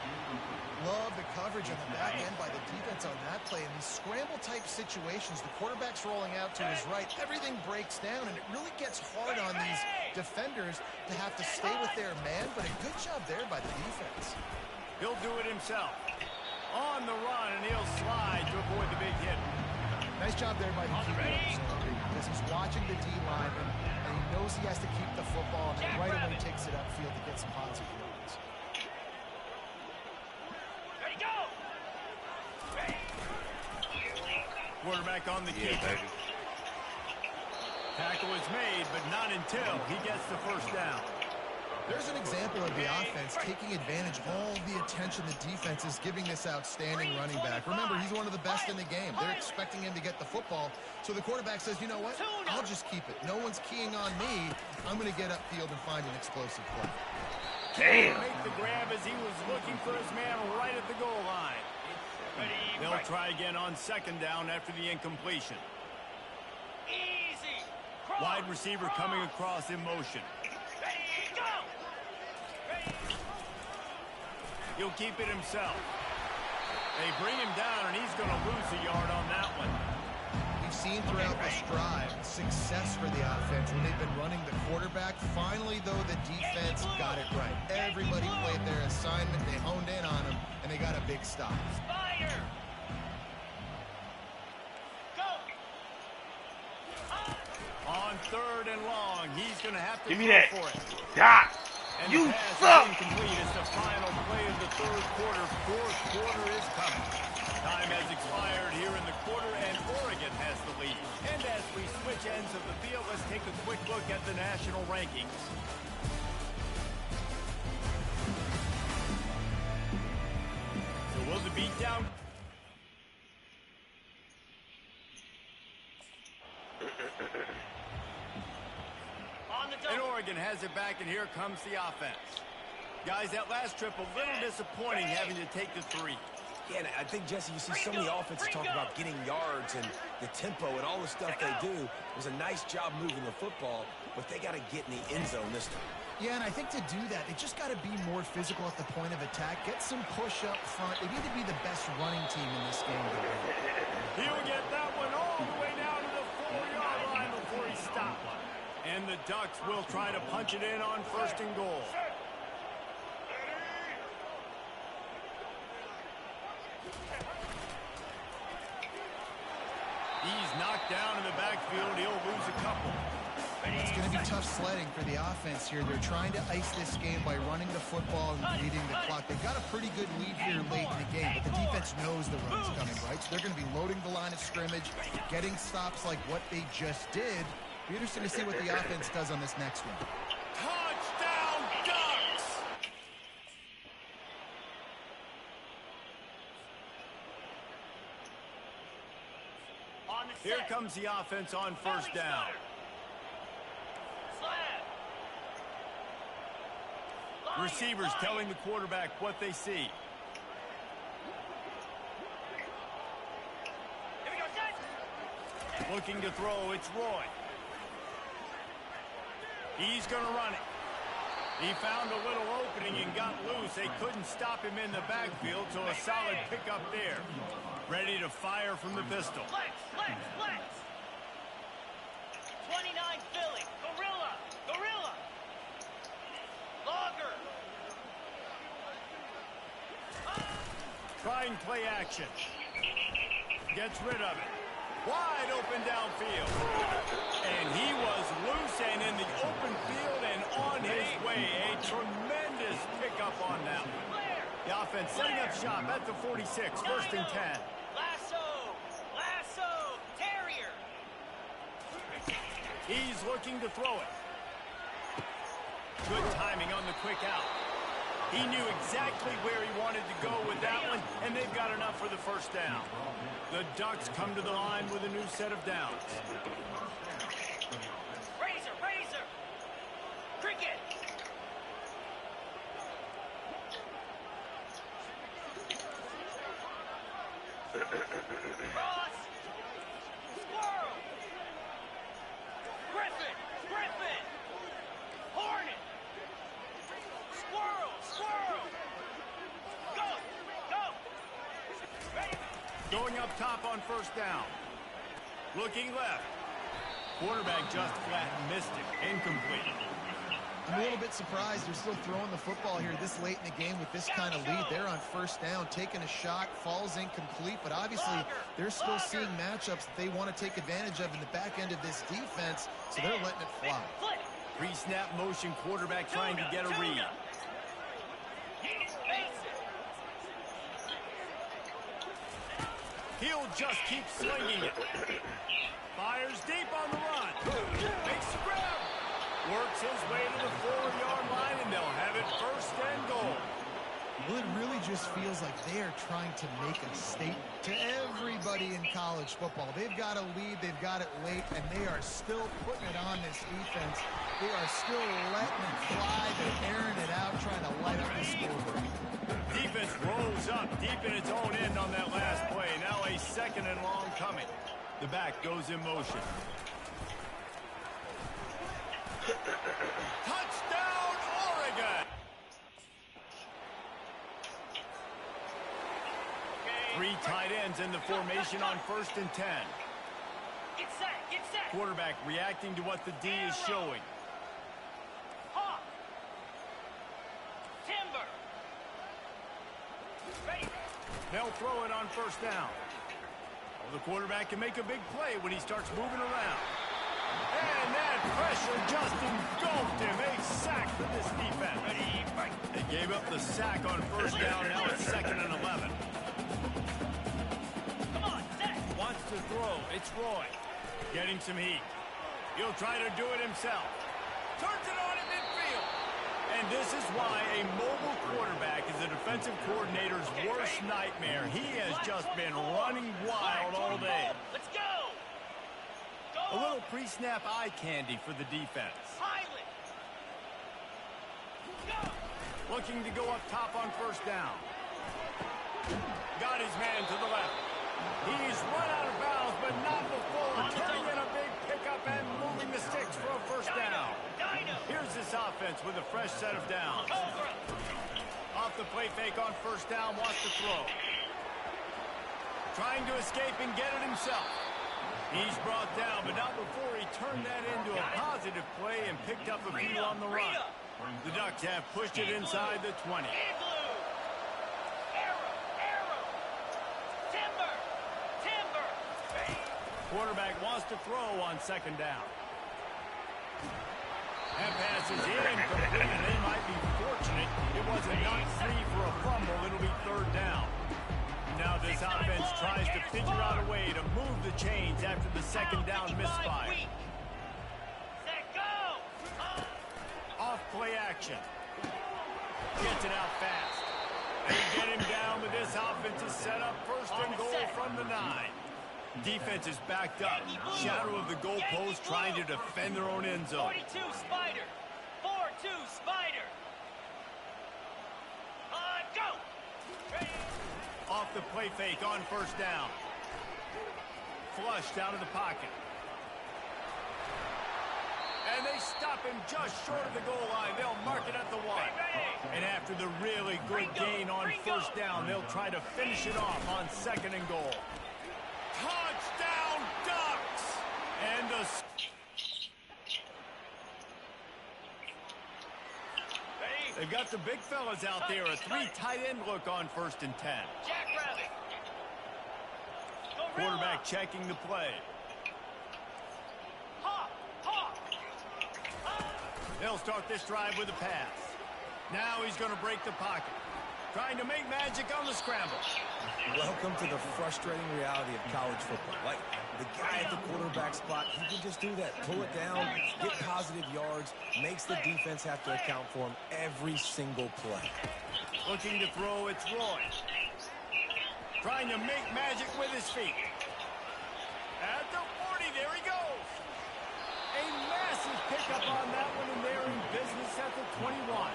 [SPEAKER 3] Love the coverage on the back end by the defense on that play. In these scramble-type situations, the quarterback's rolling out to his right. Everything breaks down, and it really gets hard on these defenders to have to stay with their man, but a good job there by the defense.
[SPEAKER 1] He'll do it himself. On the run, and he'll slide to avoid the big hit.
[SPEAKER 3] Nice job there by the QB, because he's watching the D-line, and he knows he has to keep the football, and right away takes it upfield to get some positive yards.
[SPEAKER 1] Quarterback on the kick. Tackle is made, but not until he gets the first down.
[SPEAKER 3] There's an example of the offense taking advantage of all the attention the defense is giving this outstanding running back. Remember, he's one of the best in the game. They're expecting him to get the football. So the quarterback says, you know what? I'll just keep it. No one's keying on me. I'm going to get upfield and find an explosive play.
[SPEAKER 6] Damn.
[SPEAKER 1] Make the grab as he was looking for his man right at the goal line. They'll try again on second down after the incompletion.
[SPEAKER 4] Easy.
[SPEAKER 1] Wide receiver coming across in motion.
[SPEAKER 4] Ready, go. Ready.
[SPEAKER 1] He'll keep it himself. They bring him down, and he's going to lose a yard on that one.
[SPEAKER 3] We've seen throughout this drive success for the offense when they've been running the quarterback. Finally, though, the defense got it right. Everybody played their assignment. They honed in on him, and they got a big stop.
[SPEAKER 4] Spider. Go.
[SPEAKER 1] On third and long, he's going to have to
[SPEAKER 6] Give me
[SPEAKER 1] go
[SPEAKER 6] that.
[SPEAKER 1] for it.
[SPEAKER 6] Dot.
[SPEAKER 1] And
[SPEAKER 6] You
[SPEAKER 1] the pass
[SPEAKER 6] suck.
[SPEAKER 1] is incomplete as the final play of the third quarter. Fourth quarter is coming. Time has expired here in the quarter, and Oregon has the lead. And as we switch ends of the field, let's take a quick look at the national rankings. So will the beatdown...
[SPEAKER 4] On the
[SPEAKER 1] And
[SPEAKER 4] double.
[SPEAKER 1] Oregon has it back, and here comes the offense. Guys, that last trip, a little disappointing having to take the 3.
[SPEAKER 2] Yeah, and I think, Jesse, you see so many offenses talk about getting yards and the tempo and all the stuff they do. It was a nice job moving the football, but they got to get in the end zone this time.
[SPEAKER 3] Yeah, and I think to do that, they just got to be more physical at the point of attack. Get some push up front. They need to be the best running team in this game to win.
[SPEAKER 1] He'll get that one all the way down to the 4-yard line before he stops. And the Ducks will try to punch it in on first and goal. He's knocked down in the backfield. He'll lose a couple.
[SPEAKER 3] It's going to be tough sledding for the offense here. They're trying to ice this game by running the football and bleeding the clock. They've got a pretty good lead here late in the game, but the defense knows the run's coming, right? So they're going to be loading the line of scrimmage, getting stops like what they just did. Be interesting to see what the offense does on this next one.
[SPEAKER 1] Touchdown, Ducks!
[SPEAKER 4] On the
[SPEAKER 1] Here
[SPEAKER 4] set.
[SPEAKER 1] comes the offense on first down.
[SPEAKER 4] Slab. Line,
[SPEAKER 1] Receivers
[SPEAKER 4] line.
[SPEAKER 1] telling the quarterback what they see.
[SPEAKER 4] Here we go, set.
[SPEAKER 1] Looking to throw, it's Roy. He's going to run it. He found a little opening and got loose. They couldn't stop him in the backfield, so a solid pickup there. Ready to fire from the pistol.
[SPEAKER 4] Flex, flex, flex. 29 Philly. Gorilla, gorilla. Logger.
[SPEAKER 1] Trying play action. Gets rid of it. Wide open downfield. And he was loose and in the open field and on his way. A tremendous pickup on that one. The offense setting up shop at the 46, first and 10.
[SPEAKER 4] Lasso, lasso, terrier.
[SPEAKER 1] He's looking to throw it. Good timing on the quick out. He knew exactly where he wanted to go with that one, and they've got enough for the first down. The Ducks come to the line with a new set of downs.
[SPEAKER 4] Razor, razor. Cricket. Cross. Squirrel. Griffin, Griffin. Hornet. Squirrel, squirrel. Go, go. Ready?
[SPEAKER 1] Going up top on first down. Looking left. Quarterback just flat missed it. Incomplete.
[SPEAKER 3] I'm a little bit surprised they're still throwing the football here this late in the game with this kind of lead. They're on first down, taking a shot, falls incomplete, but obviously they're still seeing matchups that they want to take advantage of in the back end of this defense, so they're letting it fly.
[SPEAKER 4] Flip.
[SPEAKER 1] Pre-snap motion, quarterback trying to get a read. He'll just keep slinging it. Fires deep on the run. Makes the grab. Works his way to the 4-yard line, and they'll have it first and goal.
[SPEAKER 3] Well, it really just feels like they are trying to make a statement to everybody in college football. They've got a lead, they've got it late, and they are still putting it on this defense. They are still letting it fly. They're airing it out, trying to light up the scoreboard.
[SPEAKER 1] Defense rolls moves up deep in its own end on that last play. Now a second and long coming. The back goes in motion. Touchdown, Oregon! Three tight ends in the formation on 1st and 10.
[SPEAKER 4] Get set, get set.
[SPEAKER 1] Quarterback reacting to what the D is showing.
[SPEAKER 4] Hawk. Timber. Ready.
[SPEAKER 1] They'll throw it on 1st down. Well, the quarterback can make a big play when he starts moving around. And that pressure just engulfed him. A sack for this defense.
[SPEAKER 4] Ready, fight.
[SPEAKER 1] They gave up the sack on 1st down. Now it's 2nd and 11.
[SPEAKER 4] Come on, set.
[SPEAKER 1] Wants to throw. It's Roy. Getting some heat. He'll try to do it himself. Turns it on in midfield. And this is why a mobile quarterback is the defensive coordinator's worst nightmare. He has just been running wild all day.
[SPEAKER 4] Let's go.
[SPEAKER 1] A little pre-snap eye candy for the defense.
[SPEAKER 4] Pilot. Go.
[SPEAKER 1] Looking to go up top on 1st down. Got his man to the left. He's run out of bounds, but not before turning in a big pickup and moving the sticks for a 1st down. Here's this offense with a fresh set of downs. Off the play fake on 1st down, wants to throw. Trying to escape and get it himself. He's brought down, but not before he turned that into a positive play and picked up a few on the run. The Ducks have pushed it inside the 20. Quarterback wants to throw on 2nd down. That pass is incomplete, and they might be fortunate it wasn't knocked free for a fumble. It'll be 3rd down. Now this offense tries to figure out a way to move the chains after the 2nd down misfire.
[SPEAKER 4] Set, go.
[SPEAKER 1] Off play action. Gets it out fast. They get him down, but this offense is set up 1st and goal from the 9. Defense is backed up. Shadow of the goalpost trying to defend their own end zone.
[SPEAKER 4] 42 Spider. 4-2 Spider. Go. Ready.
[SPEAKER 1] Off the play fake on 1st down. Flushed out of the pocket. And they stop him just short of the goal line. They'll mark it at the 1. And after the really good gain on 1st down, they'll try to finish it off on 2nd and goal. Touchdown, Ducks! And a... They've got the big fellas out there. A 3 tight end look on 1st and 10.
[SPEAKER 4] Jackrabbit.
[SPEAKER 1] Quarterback checking the play.
[SPEAKER 4] Hawk.
[SPEAKER 1] They'll start this drive with a pass. Now he's going to break the pocket. Trying to make magic on the scramble.
[SPEAKER 2] Welcome to the frustrating reality of college football. Like, the guy at the quarterback spot, he can just do that. Pull it down, get positive yards, makes the defense have to account for him every single play.
[SPEAKER 1] Looking to throw, it's Roy. Trying to make magic with his feet. At the 40, there he goes. A massive pickup on that one, and they're in business at the 21.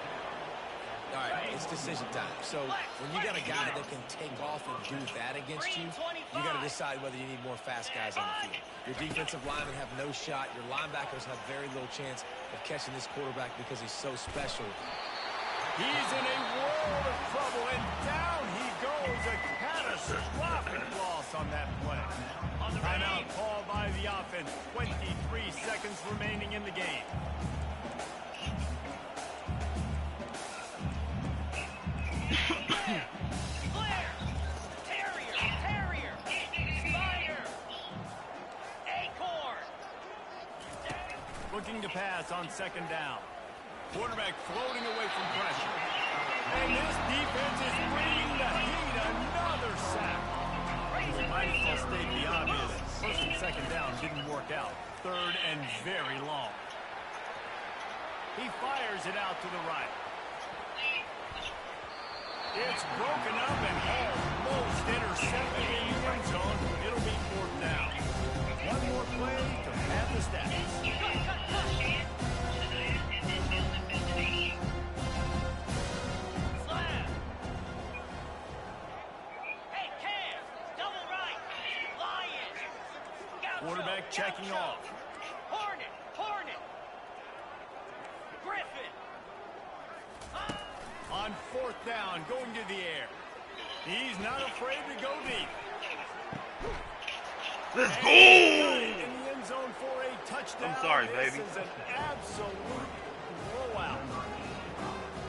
[SPEAKER 2] All right, it's decision time. So when you got a guy that can take off and do that against you, you got to decide whether you need more fast guys on the field. Your defensive linemen have no shot. Your linebackers have very little chance of catching this quarterback because he's so special.
[SPEAKER 1] He's in a world of trouble, and down he goes. A catastrophic loss on that play. Timeout called by the offense. 23 seconds remaining in the game. Looking to pass on 2nd down. Quarterback floating away from pressure. And this defense is bringing the heat. Another sack. Might as well state the obvious. 1st and 2nd down didn't work out. 3rd and very long. He fires it out to the right. It's broken up and almost intercepted in the end zone. It'll be 4th down. One more play to pad the stats. checking off.
[SPEAKER 4] Hornet! Hornet! Griffin!
[SPEAKER 1] On 4th down, going to the air. He's not afraid to go deep.
[SPEAKER 6] Let's go!
[SPEAKER 1] In the end zone for a touchdown.
[SPEAKER 6] I'm sorry, baby.
[SPEAKER 1] This is an absolute blowout.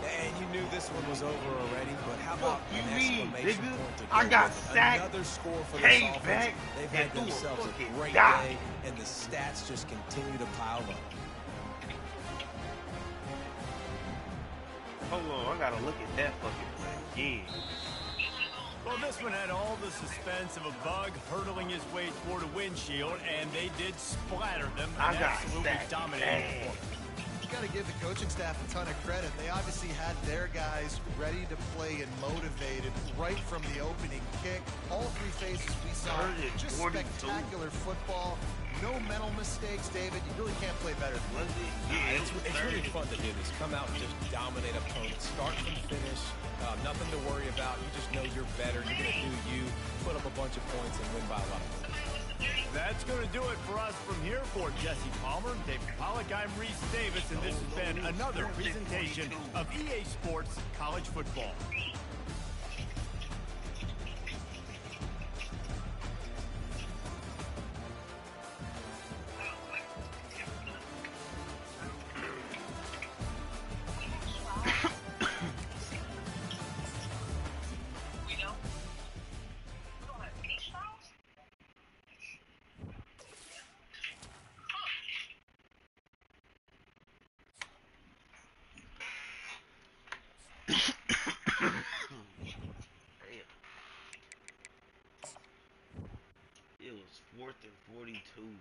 [SPEAKER 2] And you knew this one was over already, but how about
[SPEAKER 6] You
[SPEAKER 2] an
[SPEAKER 6] mean,
[SPEAKER 2] exclamation
[SPEAKER 6] nigga?
[SPEAKER 2] point to go
[SPEAKER 6] I got
[SPEAKER 2] with
[SPEAKER 6] sacked,
[SPEAKER 2] another score for this
[SPEAKER 6] came
[SPEAKER 2] offense.
[SPEAKER 6] back,
[SPEAKER 2] They've
[SPEAKER 6] and
[SPEAKER 2] had
[SPEAKER 6] threw a
[SPEAKER 2] themselves a
[SPEAKER 6] fucking
[SPEAKER 2] great
[SPEAKER 6] dime.
[SPEAKER 2] day, and the stats just continue to pile up.
[SPEAKER 6] Hold on, I gotta look at that fucking play again.
[SPEAKER 1] Well, this one had all the suspense of a bug hurtling his way toward a windshield, and they did splatter them.
[SPEAKER 6] I
[SPEAKER 1] and
[SPEAKER 6] got
[SPEAKER 1] absolutely
[SPEAKER 6] sacked.
[SPEAKER 1] dominated.
[SPEAKER 6] Dang.
[SPEAKER 3] You got to give the coaching staff a ton of credit. They obviously had their guys ready to play and motivated right from the opening kick. All three phases we saw, just
[SPEAKER 6] 42.
[SPEAKER 3] spectacular football. No mental mistakes, David. You really can't play better than
[SPEAKER 6] Was it?
[SPEAKER 2] Yeah,
[SPEAKER 6] Yeah,
[SPEAKER 2] it's really fun to do this. Come out and just dominate opponents. Start and finish. Nothing to worry about. You just know you're better. You're going to do you, put up a bunch of points, and win by a lot of points.
[SPEAKER 1] That's going to do it for us from here. For Jesse Palmer, David Pollack, I'm Reese Davis, and this has been another presentation of EA Sports College Football.
[SPEAKER 6] It was 4th and 42.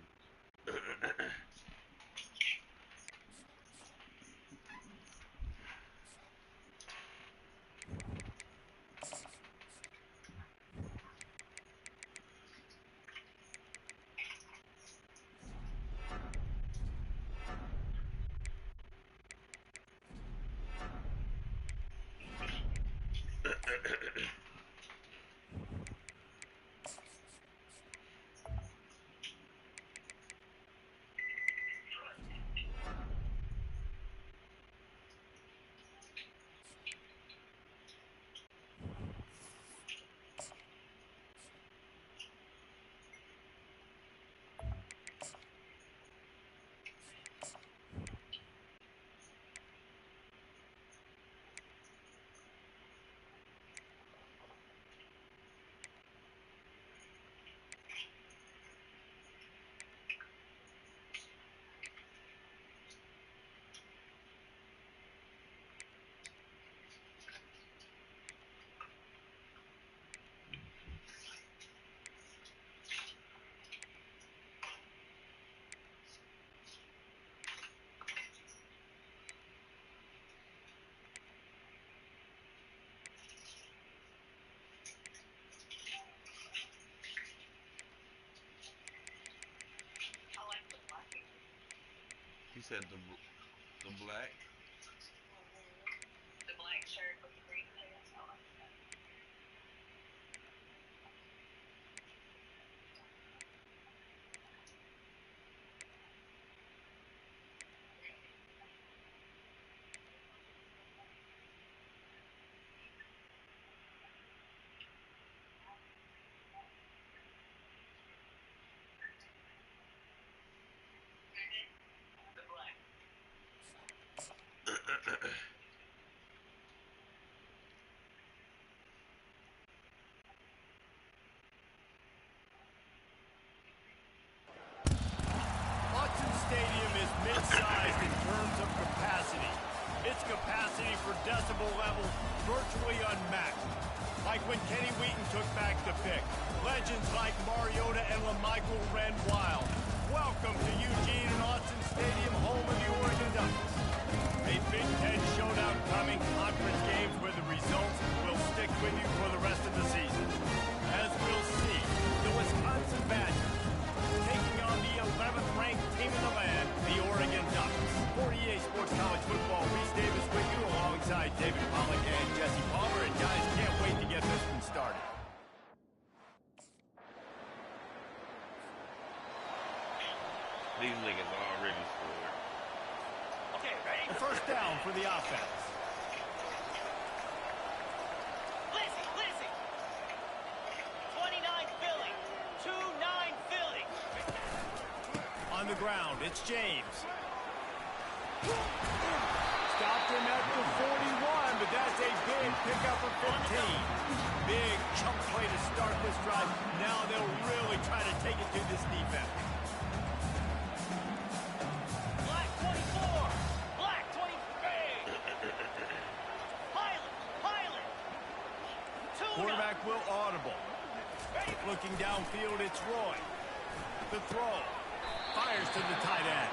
[SPEAKER 6] You said the black?
[SPEAKER 7] The black shirt with the green pants. I like that. The black.
[SPEAKER 1] Autzen Stadium is mid-sized in terms of capacity. Its capacity for decibel level virtually unmatched. Like when Kenny Wheaton took back the pick. Legends like Mariota and LaMichael ran wild. Welcome to Eugene and Autzen Stadium, home of the Oregon Ducks. A Big Ten showdown coming, conference games where the results will stick with you for the rest of the season. As we'll see, the Wisconsin Badgers taking on the 11th ranked team in the land, the Oregon Ducks. For EA Sports College Football, Reese Davis with you alongside David Pollack and Jesse Palmer. And guys, can't wait to get this one started.
[SPEAKER 6] These niggas already scored.
[SPEAKER 4] Okay, ready?
[SPEAKER 1] A first down for the offense.
[SPEAKER 4] Lizzie. 29 Philly. 2-9 Philly.
[SPEAKER 1] On the ground, it's James. Stopped him at the 41, but that's a big pickup of 15. Big chunk play to start this drive. Now they'll really try to take it to this defense.
[SPEAKER 4] Black 24. Black 23. Pilot. 2-9.
[SPEAKER 1] Quarterback will audible. Looking downfield, it's Roy. The throw. Fires to the tight end.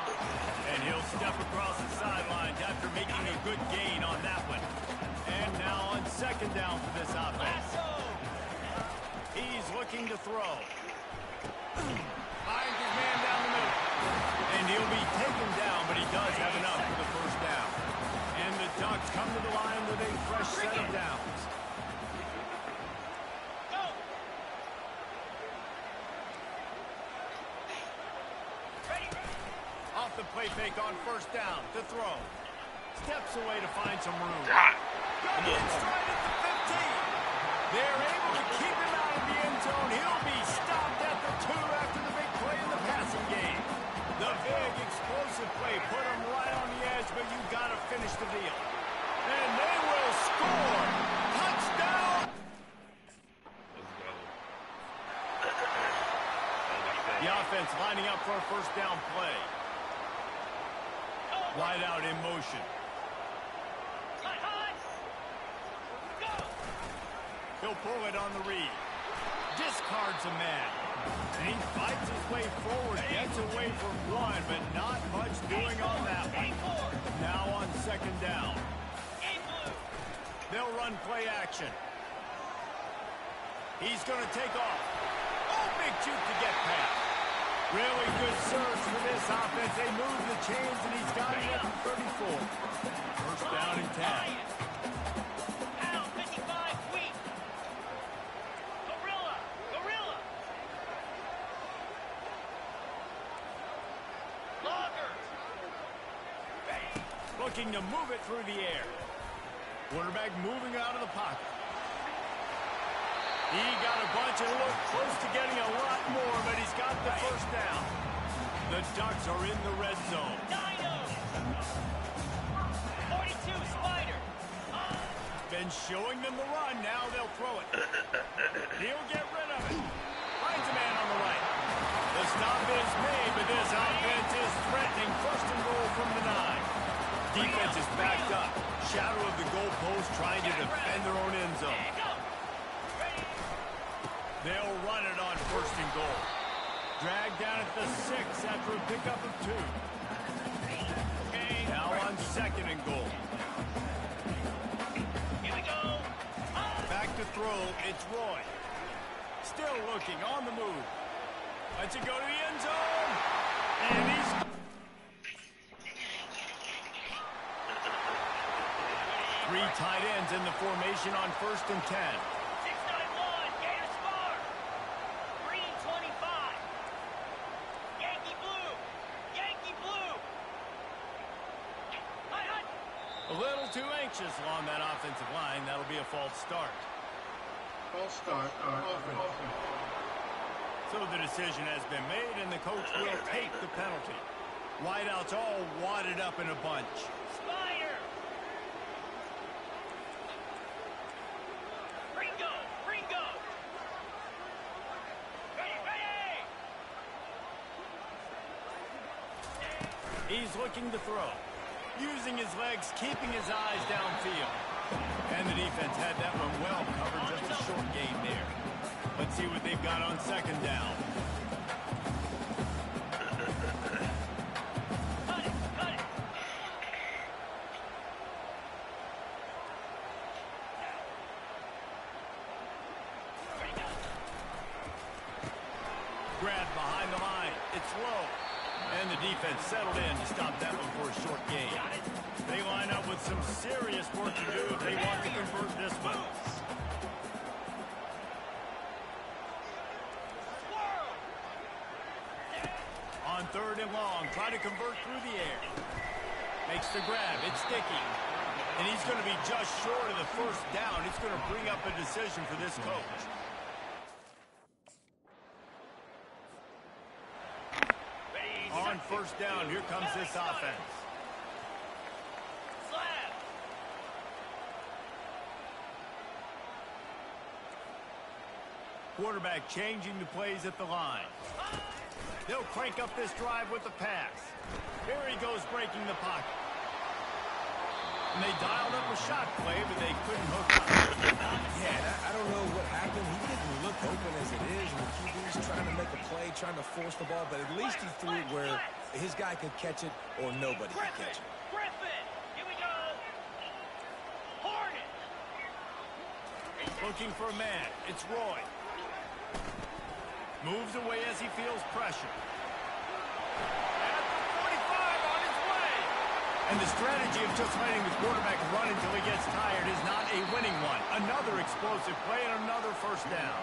[SPEAKER 1] And he'll step across the sidelines after making a good gain on that one. And now on second down for this offense. He's looking to throw. Finds his man down the middle. And he'll be taken down, but he does have enough for the first down. And the Ducks come to the line with a fresh set of downs. Off the play fake on first down to throw. Steps away to find some room. Got in straight at the 15. They're able to keep him out of the end zone. He'll be stopped at the 2 after the big play in the passing game. The big explosive play put him right on the edge, but you got to finish the deal. And they will score. Touchdown.
[SPEAKER 6] Let's go.
[SPEAKER 1] The offense lining up for a first down play. Wide out in motion. He'll pull it on the read. Discards a man. And he fights his way forward, gets away from one, but not much doing on that one. Now on second down. They'll run play action. He's going to take off. Oh, big juke to get past. Really good surge for this offense. They move the chains, and he's got it at the 34. First down and 10.
[SPEAKER 4] Pound 55 weak. Gorilla. Loggers.
[SPEAKER 1] Looking to move it through the air. Quarterback moving out of the pocket. He got a bunch and looked close to getting a lot more, but he's got the first down. The Ducks are in the red zone.
[SPEAKER 4] 42 Spider.
[SPEAKER 1] Been showing them the run. Now they'll throw it. He'll get rid of it. Finds a man on the right. The stop is made, but this offense is threatening. First and goal from the 9. Defense is backed up. Shadow of the goalpost trying to defend their own end zone. They'll run it on first and goal. Dragged down at the 6 after a pickup of 2. Now on second and goal.
[SPEAKER 4] Here we go.
[SPEAKER 1] Back to throw, it's Roy. Still looking, on the move. Lets it go to the end zone. And he's... Three tight ends in the formation on first and 10.
[SPEAKER 4] 691, Gator Spar. Green 25. Yankee Blue. Hut.
[SPEAKER 1] A little too anxious along that offensive line. That'll be a false start.
[SPEAKER 5] False start on offense.
[SPEAKER 1] So the decision has been made, and the coach will take the penalty. Wideouts all wadded up in a bunch.
[SPEAKER 4] Spider. Ringo. Ready.
[SPEAKER 1] He's looking to throw. Using his legs, keeping his eyes downfield. And the defense had that one well covered, just a short gain there. Let's see what they've got on second down.
[SPEAKER 4] Cut it.
[SPEAKER 1] Grabbed behind the line. It's low. And the defense settled in to stop that one for a short gain. They line up with some serious work to do if they want to convert this one. On third and long. Try to convert through the air. Makes the grab. It's sticky. And he's going to be just short of the first down. It's going to bring up a decision for this coach. On first down, here comes this offense.
[SPEAKER 4] Slap.
[SPEAKER 1] Quarterback changing the plays at the line. They'll crank up this drive with the pass. Here he goes breaking the pocket. And they dialed up a shot play, but they couldn't hook up.
[SPEAKER 2] Yeah, I don't know what happened. He didn't look open as it is, and the QB's trying to make a play, trying to force the ball, but at least he threw it where his guy could catch it or nobody could catch it.
[SPEAKER 4] Griffin, here we go. Hornet.
[SPEAKER 1] Looking for a man. It's Roy. Moves away as he feels pressure. At the 45 on his way. And the strategy of just letting the quarterback run until he gets tired is not a winning one. Another explosive play and another first down.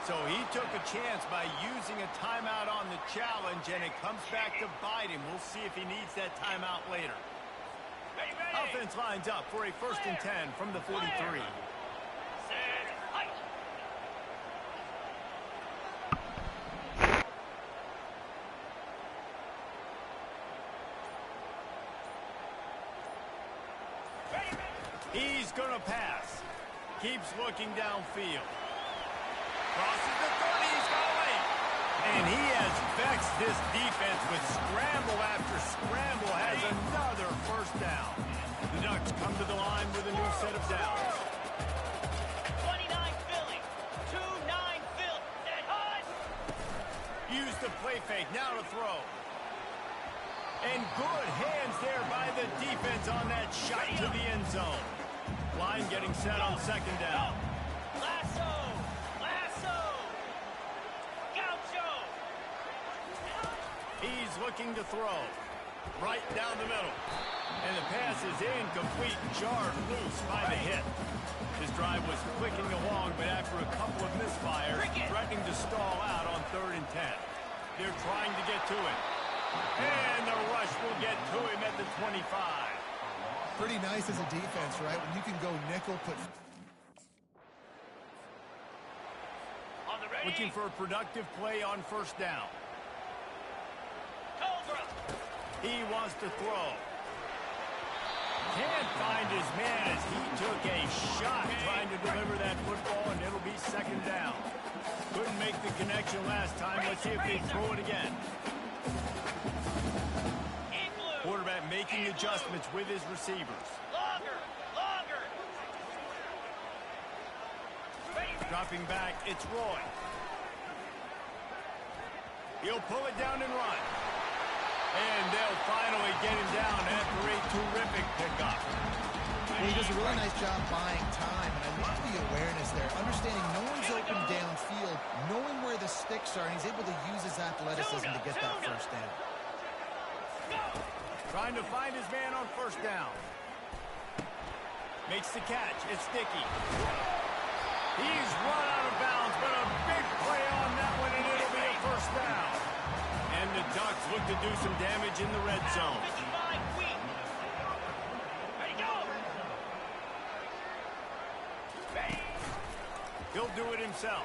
[SPEAKER 1] So he took a chance by using a timeout on the challenge, and it comes back to bite him. We'll see if he needs that timeout later.
[SPEAKER 4] Ready.
[SPEAKER 1] Offense lines up for a 1st and 10 from the 43.
[SPEAKER 4] Set. Height.
[SPEAKER 1] He's going to pass. Keeps looking downfield. Crosses the 30, he's going. And he has vexed this defense with scramble after scramble, has another first down. The Ducks come to the line with a new set of downs.
[SPEAKER 4] 29 Philly. 2-9 Philly. Set hot.
[SPEAKER 1] Use the play fake, now to throw. And good hands there by the defense on that shot to the end zone. Line getting set on 2nd down.
[SPEAKER 4] Lasso. Gaucho.
[SPEAKER 1] He's looking to throw. Right down the middle. And the pass is incomplete, jarred loose by the hit. His drive was clicking along, but after a couple of misfires, threatening to stall out on 3rd and 10. They're trying to get to it. And the rush will get to him at the 25.
[SPEAKER 3] Pretty nice as a defense, right? When you can go nickel, put...
[SPEAKER 4] On the ready.
[SPEAKER 1] Looking for a productive play on 1st down.
[SPEAKER 4] Cobra.
[SPEAKER 1] He wants to throw. Can't find his man as he took a shot trying to deliver that football, and it'll be 2nd down. Couldn't make the connection last time. Let's see if they throw it again. Quarterback making adjustments with his receivers.
[SPEAKER 4] Longer.
[SPEAKER 1] Dropping back, it's Roy. He'll pull it down and run. And they'll finally get him down after a terrific pickup.
[SPEAKER 3] Well, he does a really nice job buying time, and I love the awareness there. Understanding no one's open downfield, knowing where the sticks are, and he's able to use his athleticism to get that first down.
[SPEAKER 1] Trying to find his man on 1st down. Makes the catch. It's sticky. He's run out of bounds, but a big play on that one, and it'll be a 1st down. And the Ducks look to do some damage in the red zone.
[SPEAKER 4] 55 weak. Ready, go.
[SPEAKER 1] He'll do it himself.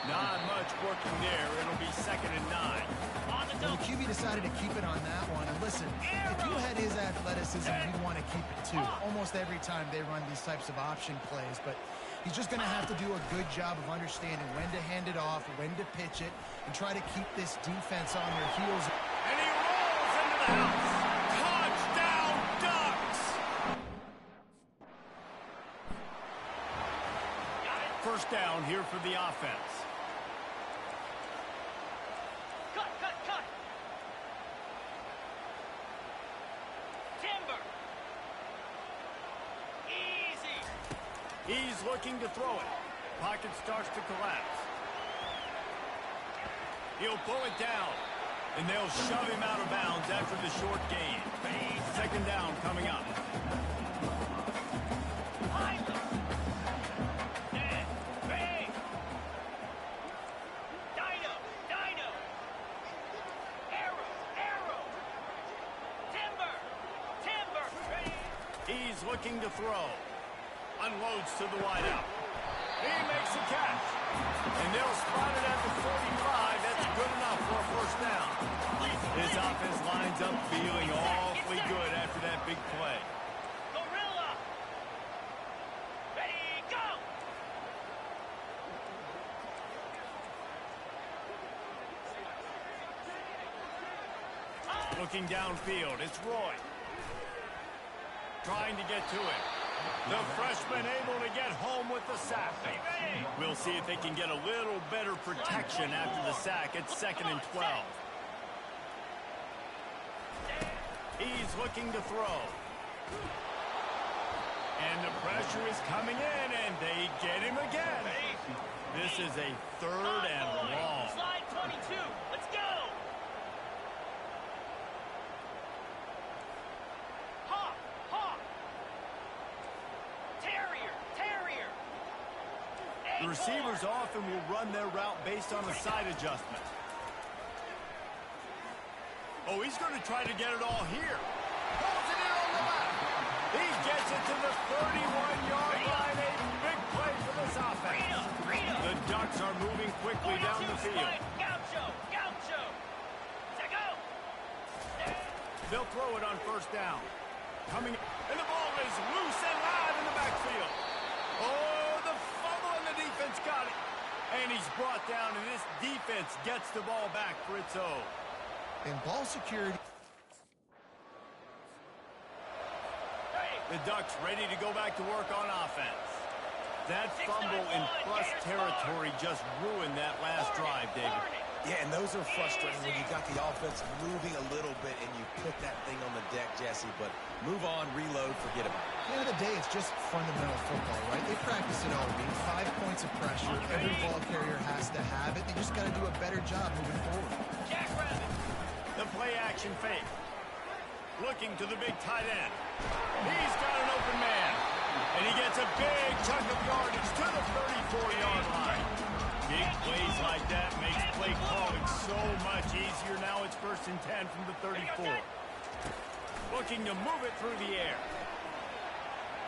[SPEAKER 1] Not much working there. It'll be 2nd and 9.
[SPEAKER 4] On the
[SPEAKER 3] Well,
[SPEAKER 4] double.
[SPEAKER 3] the QB decided to keep it on that one. And listen, if you had his athleticism, you'd want to keep it too. Almost every time they run these types of option plays. But he's just going to have to do a good job of understanding when to hand it off, when to pitch it, and try to keep this defense on their heels.
[SPEAKER 1] And he rolls into the house. Touchdown, Ducks! 1st down here for the offense.
[SPEAKER 4] Cut. Timber. Easy.
[SPEAKER 1] He's looking to throw it. Pocket starts to collapse. He'll pull it down, and they'll shove him out of bounds after the short gain. 2nd down coming up.
[SPEAKER 4] Dino.
[SPEAKER 1] looking to throw. Unloads to the wideout. He makes a catch. And they'll spot it at the 45. That's good enough for a first down. His offense lines up feeling awfully good after that big play.
[SPEAKER 4] Gorilla. Ready, go.
[SPEAKER 1] Looking downfield, it's Roy. Trying to get to it. The freshman able to get home with the sack. We'll see if they can get a little better protection after the sack. It's 2nd and 12. He's looking to throw. And the pressure is coming in, and they get him again. This is a 3rd and long.
[SPEAKER 4] Slide 22. Let's go. Hawk, Hawk. Terrier, Terrier.
[SPEAKER 1] The receivers often will run their route based on a side adjustment. Oh, he's going to try to get it all here. Pulls it in on the left. He gets it to the 31-yard line. A big play for this offense. The Ducks are moving quickly down the field.
[SPEAKER 4] Gaucho, Gaucho. Go.
[SPEAKER 1] They'll throw it on first down. Coming, and the ball is loose and live in the backfield. Oh, the fumble, and the defense got it. And he's brought down, and this defense gets the ball back for its own.
[SPEAKER 3] In ball security.
[SPEAKER 1] The Ducks ready to go back to work on offense. That fumble in plus territory just ruined that last drive, David.
[SPEAKER 2] Yeah, and those are frustrating when you got the offense moving a little bit and you put that thing on the deck, Jesse. But move on, reload, forget about it.
[SPEAKER 3] At the end of the day, it's just fundamental football, right? They practice it all week. 5 points of pressure. Every ball carrier has to have it. They just got to do a better job moving forward.
[SPEAKER 4] Jackrabbit.
[SPEAKER 1] The play action fake. Looking to the big tight end. He's got an open man. And he gets a big chunk of yardage to the 34-yard line. Big plays like that makes play calling so much easier. Now it's 1st and 10 from the 34. Looking to move it through the air.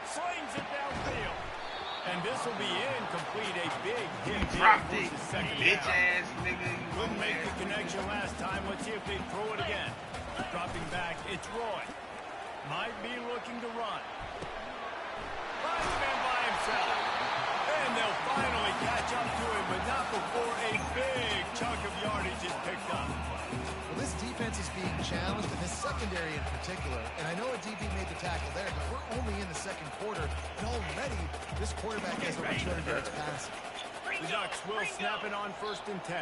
[SPEAKER 1] Slings it downfield. And this will be incomplete. A big hit.
[SPEAKER 6] Dropped it.
[SPEAKER 1] Second
[SPEAKER 6] Bitch
[SPEAKER 1] down.
[SPEAKER 6] ass nigga.
[SPEAKER 1] Couldn't make the connection last time. Let's see if they throw it again. Dropping back, it's Roy. Might be looking to run. Finds the man by himself. And they'll finally catch up to him, but not before a big chunk of yardage is picked up.
[SPEAKER 3] Well, this defense is being challenged, and this secondary in particular. And I know a DB made the tackle there, but we're only in the 2nd quarter, and already this quarterback has over 200 yards passing.
[SPEAKER 1] The Ducks will snap it on 1st and 10.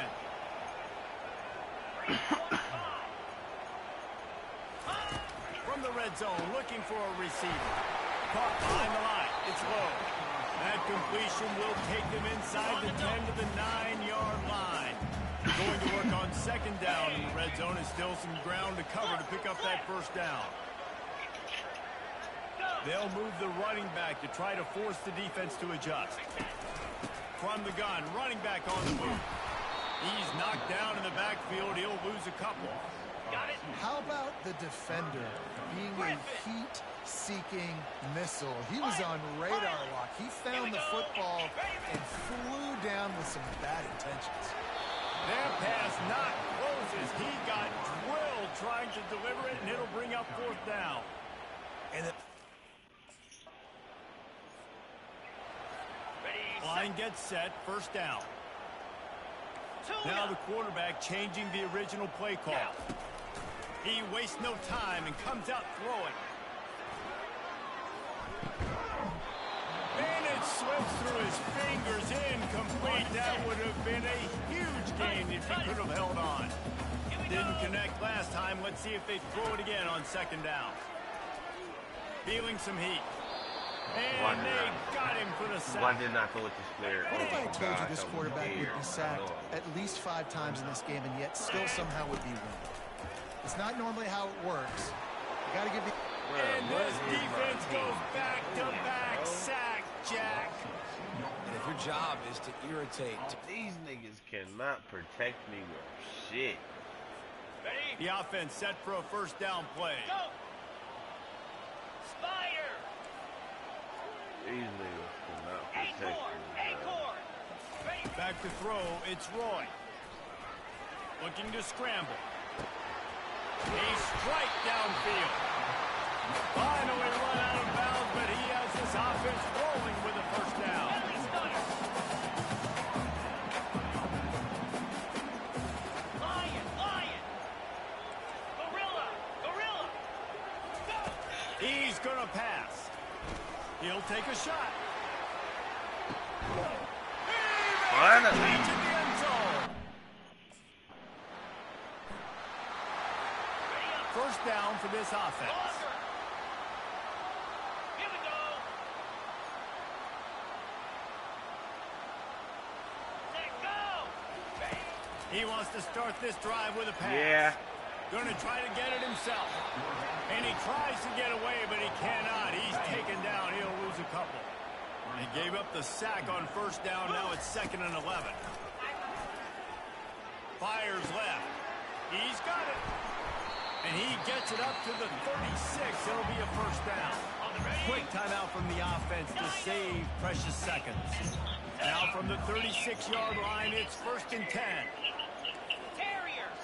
[SPEAKER 1] From the red zone, looking for a receiver. Caught behind the line. It's low. That completion will take them inside the 10 to the 9-yard line. Going to work on 2nd down in the red zone. Is still some ground to cover to pick up that 1st down. They'll move the running back to try to force the defense to adjust. From the gun, running back on the move. He's knocked down in the backfield. He'll lose a couple.
[SPEAKER 3] How about the defender being a heat-seeking missile? He was on radar lock. He found the football and flew down with some bad intentions.
[SPEAKER 1] Their pass not closes. He got drilled trying to deliver it, and it'll bring up 4th down.
[SPEAKER 2] And
[SPEAKER 1] Line gets set, 1st down. Now the quarterback changing the original play call. He wastes no time and comes out throwing. And it slips through his fingers, incomplete. That would have been a huge gain if he could have held on. Didn't connect last time. Let's see if they throw it again on 2nd down. Feeling some heat. And they got him for the sack.
[SPEAKER 6] Why did not go with this player?
[SPEAKER 3] What if I told you this
[SPEAKER 6] that was
[SPEAKER 3] quarterback would
[SPEAKER 6] weird.
[SPEAKER 3] be sacked at least 5 times in this game and yet still somehow would be winning? It's not normally how it works. You got to give the...
[SPEAKER 1] And this defense goes back-to-back sack, Jack.
[SPEAKER 2] And if your job is to irritate...
[SPEAKER 6] These niggas cannot protect me with shit.
[SPEAKER 1] The offense set for a 1st down play.
[SPEAKER 4] Go. Spider.
[SPEAKER 6] These niggas cannot protect me.
[SPEAKER 1] Back to throw, it's Roy. Looking to scramble. A strike downfield. Finally run out of bounds, but he has this offense rolling with a first down.
[SPEAKER 4] Lion! Gorilla! Go!
[SPEAKER 1] He's gonna pass. He'll take a shot.
[SPEAKER 6] Finally.
[SPEAKER 1] He makes a catch in the end zone. First down for this offense.
[SPEAKER 4] Here we go. Let go.
[SPEAKER 1] He wants to start this drive with a pass.
[SPEAKER 6] Yeah.
[SPEAKER 1] Gonna try to get it himself. And he tries to get away, but he cannot. He's taken down. He'll lose a couple. He gave up the sack on first down. Now it's 2nd and 11. Fires left. He's got it. And he gets it up to the 36. It'll be a first down. Quick timeout from the offense to save precious seconds. Now from the 36-yard line, it's 1st and 10.
[SPEAKER 4] Terriers.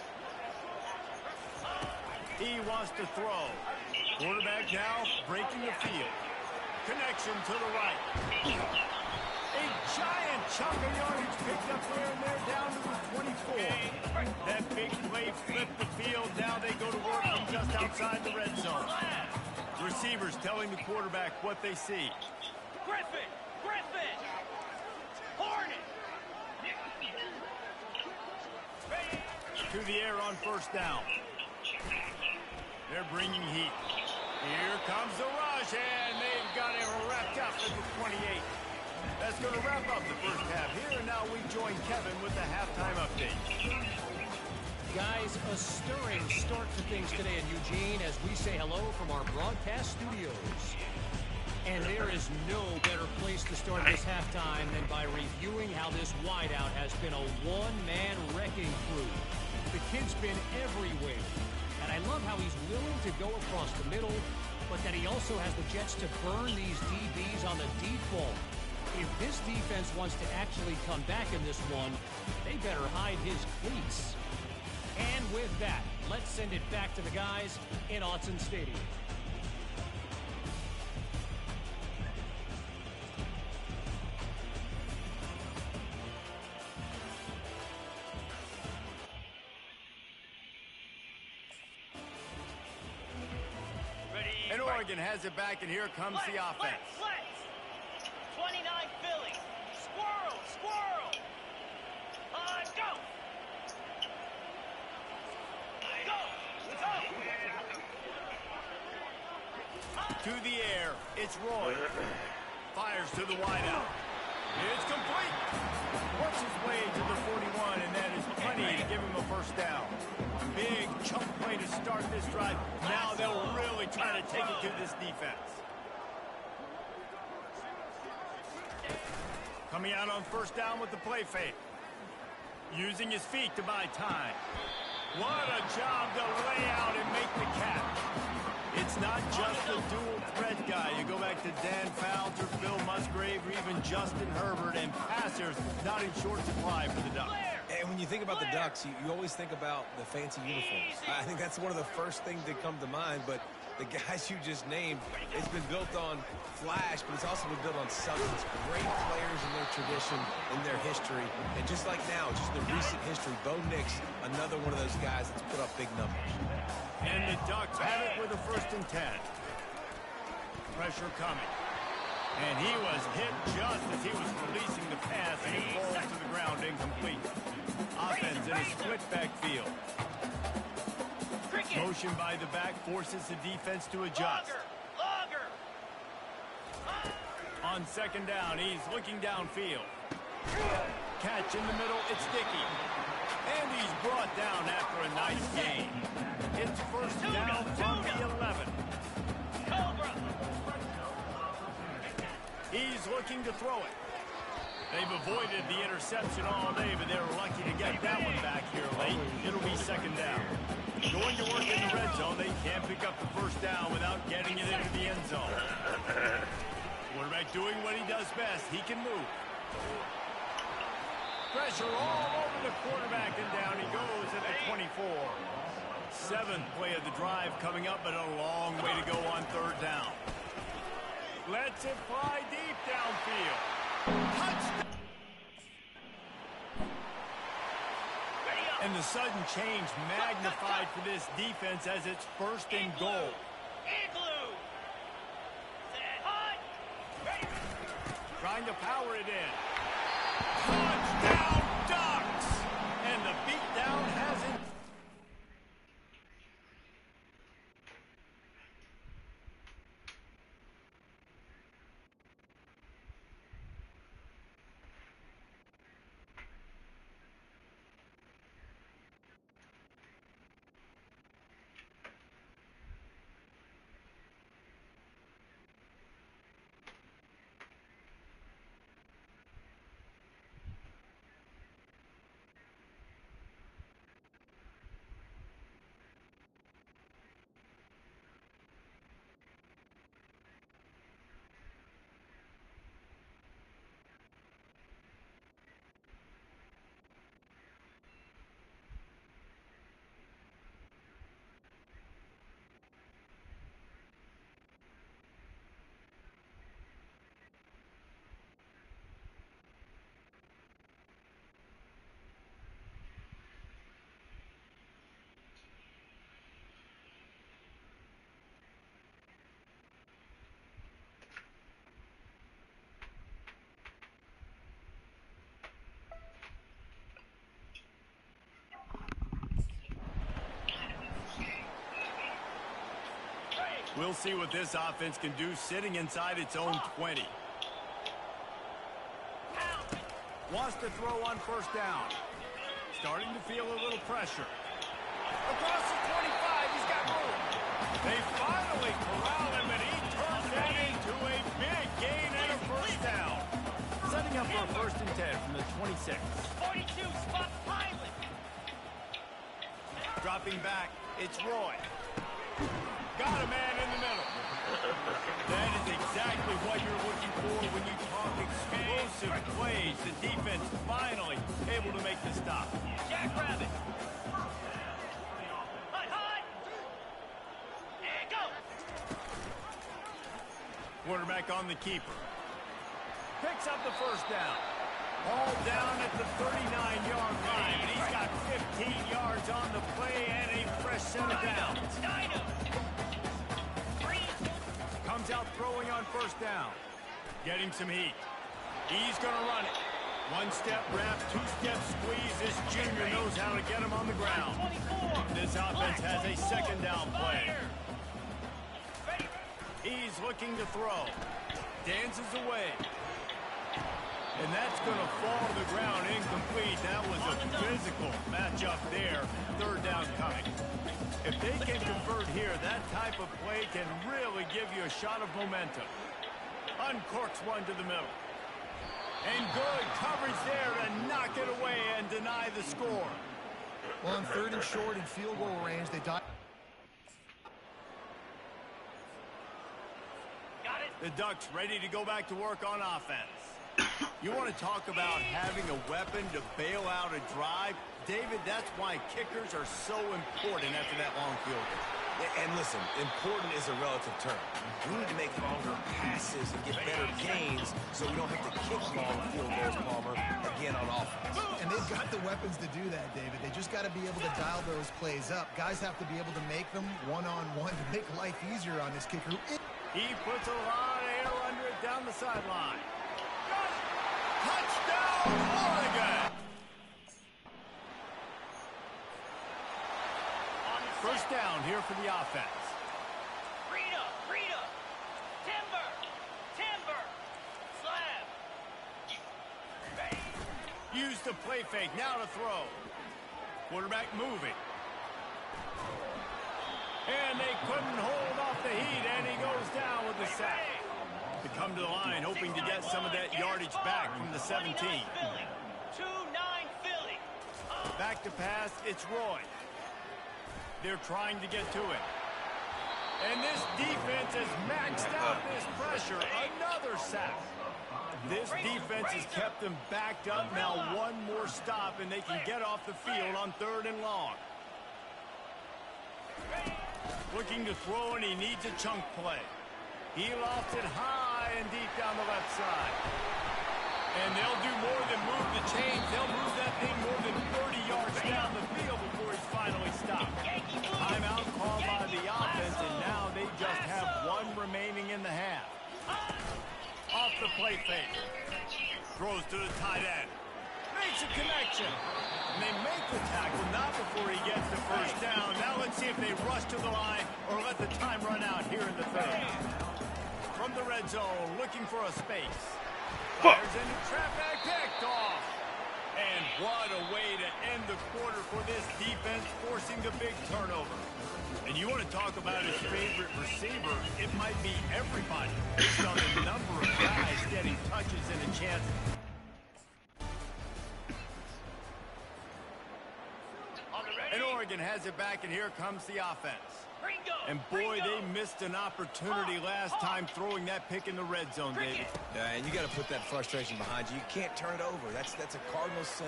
[SPEAKER 1] He wants to throw. Quarterback now breaking the field. Connection to the right. A giant chunk of yardage picked up there, and they're down to the 24. That big play flipped the field. Now they go to work from just outside the red zone. Receivers telling the quarterback what they see.
[SPEAKER 4] Griffin! Hornet!
[SPEAKER 1] To the air on first down. They're bringing heat. Here comes the rush, and they've got him wrapped up at the 28. That's going to wrap up the first half here, and now we join Kevin with the halftime update.
[SPEAKER 8] Guys, a stirring start to things today in Eugene as we say hello from our broadcast studios. And there is no better place to start this halftime than by reviewing how this wideout has been a one-man wrecking crew. The kid's been everywhere. And I love how he's willing to go across the middle, but that he also has the jets to burn these DBs on the deep ball. If this defense wants to actually come back in this one, they better hide his cleats. And with that, let's send it back to the guys in Autzen Stadium.
[SPEAKER 1] And Oregon has it back, and here comes the offense.
[SPEAKER 4] Let's. 29 Philly. Squirrel. Go.
[SPEAKER 1] To the air, it's Roy. Fires to the wideout. It's complete. Works his way to the 41, and that is plenty to give him a first down. Big chunk play to start this drive. Now they'll really try to take it to this defense. Coming out on first down with the play fake. Using his feet to buy time. What a job to lay out and make the catch. It's not just the dual threat guy. You go back to Dan Fouts or Phil Musgrave or even Justin Herbert, and passers not in short supply for the Ducks.
[SPEAKER 2] And when you think about the Ducks, you always think about the fancy uniforms. I think that's one of the first things that come to mind, but the guys you just named, it's been built on flash, but it's also been built on substance. Great players in their tradition, in their history, and just like now, just the recent history, Bo Nix, another one of those guys that's put up big numbers.
[SPEAKER 1] And the Ducks have it with a 1st and 10. Pressure coming. And he was hit just as he was releasing the pass, and it falls to the ground incomplete. Offense in a split backfield. Motion by the back forces the defense to adjust.
[SPEAKER 4] Logger.
[SPEAKER 1] On 2nd down, he's looking downfield. Catch in the middle, it's Dickey. And he's brought down after a nice gain. It's 1st down from the 11.
[SPEAKER 4] Cobra.
[SPEAKER 1] He's looking to throw it. They've avoided the interception all day, but they're lucky to get that one back here late. It'll be 2nd down. Going to work in the red zone. They can't pick up the first down without getting it into the end zone. Quarterback Quarterback doing what he does best. He can move. Pressure all over the quarterback, and down he goes at the 24. Seventh play of the drive coming up, but a long way to go on third down. Lets it fly deep downfield. Touchdown! And the sudden change magnified for this defense as it's first and goal.
[SPEAKER 4] Igloo! Set, hot!
[SPEAKER 1] Trying to power it in. Touchdown Ducks! And the beatdown hasn't... We'll see what this offense can do sitting inside its own 20. Wants to throw on first down. Starting to feel a little pressure. Across the 25, he's got room. They finally corral him, and he turns that into a big gain and a first down. Setting up for a 1st and 10 from the 26.
[SPEAKER 4] 42 spot pilot.
[SPEAKER 1] Dropping back, it's Roy. Got a man in the middle. That is exactly what you're looking for when you talk explosive plays. The defense finally able to make the stop.
[SPEAKER 4] Jackrabbit. Hot, hot. And go.
[SPEAKER 1] Quarterback on the keeper. Picks up the first down. All down at the 39-yard line. And he's got 15 yards on the play and a fresh set of downs.
[SPEAKER 4] Dino.
[SPEAKER 1] Comes out throwing on first down. Getting some heat. He's going to run it. One-step wrap, two-step squeeze. This junior knows how to get him on the ground. This offense has a second down play. He's looking to throw. Dances away. And that's going to fall to the ground incomplete. That was a physical matchup there. Third down coming. If they can convert here, that type of play can really give you a shot of momentum. Uncorks one to the middle. And good coverage there to knock it away and deny the score.
[SPEAKER 3] Well, on 3rd and short in field goal range, they dive.
[SPEAKER 4] Got it.
[SPEAKER 1] The Ducks ready to go back to work on offense. You want to talk about having a weapon to bail out a drive? David, that's why kickers are so important after that long field goal.
[SPEAKER 2] And listen, important is a relative term. We need to make longer passes and get better gains so we don't have to kick long field goals, Palmer, again on offense.
[SPEAKER 3] And they've got the weapons to do that, David. They just got to be able to dial those plays up. Guys have to be able to make them one-on-one to make life easier on this kicker.
[SPEAKER 1] He puts a lot of air under it down the sideline. Touchdown, Oregon! First down here for the offense.
[SPEAKER 4] Rita, Rita. Timber, Timber. Slab.
[SPEAKER 1] Use the play fake, now to throw. Quarterback moving. And they couldn't hold off the heat, and he goes down with the sack. To come to the line, hoping to get some of that yardage back from the 17.
[SPEAKER 4] 2-9 Philly.
[SPEAKER 1] Back to pass, it's Roy. They're trying to get to it. And this defense has maxed out this pressure. Another sack. This defense has kept them backed up. Now one more stop, and they can get off the field on 3rd and long. Looking to throw, and he needs a chunk play. He lofts it high and deep down the left side. And they'll do more than move the chains. They'll move that thing more than 30 yards down the field before he's finally stopped. Timeout called by the offense, and now they just have one remaining in the half. Off the play fake. Throws to the tight end. Makes a connection. And they make the tackle, not before he gets the first down. Now let's see if they rush to the line or let the time run out here in the 3rd. From the red zone, looking for a space. Fires into trap back, picked off. And what a way to end the quarter for this defense, forcing the big turnover. And you want to talk about his favorite receiver, it might be everybody, based on the number of guys getting touches and a chance. And Oregon has it back, and here comes the offense. And boy, they missed an opportunity last time throwing that pick in the red zone, David.
[SPEAKER 2] Yeah, and you got to put that frustration behind you. You can't turn it over. That's a cardinal sin.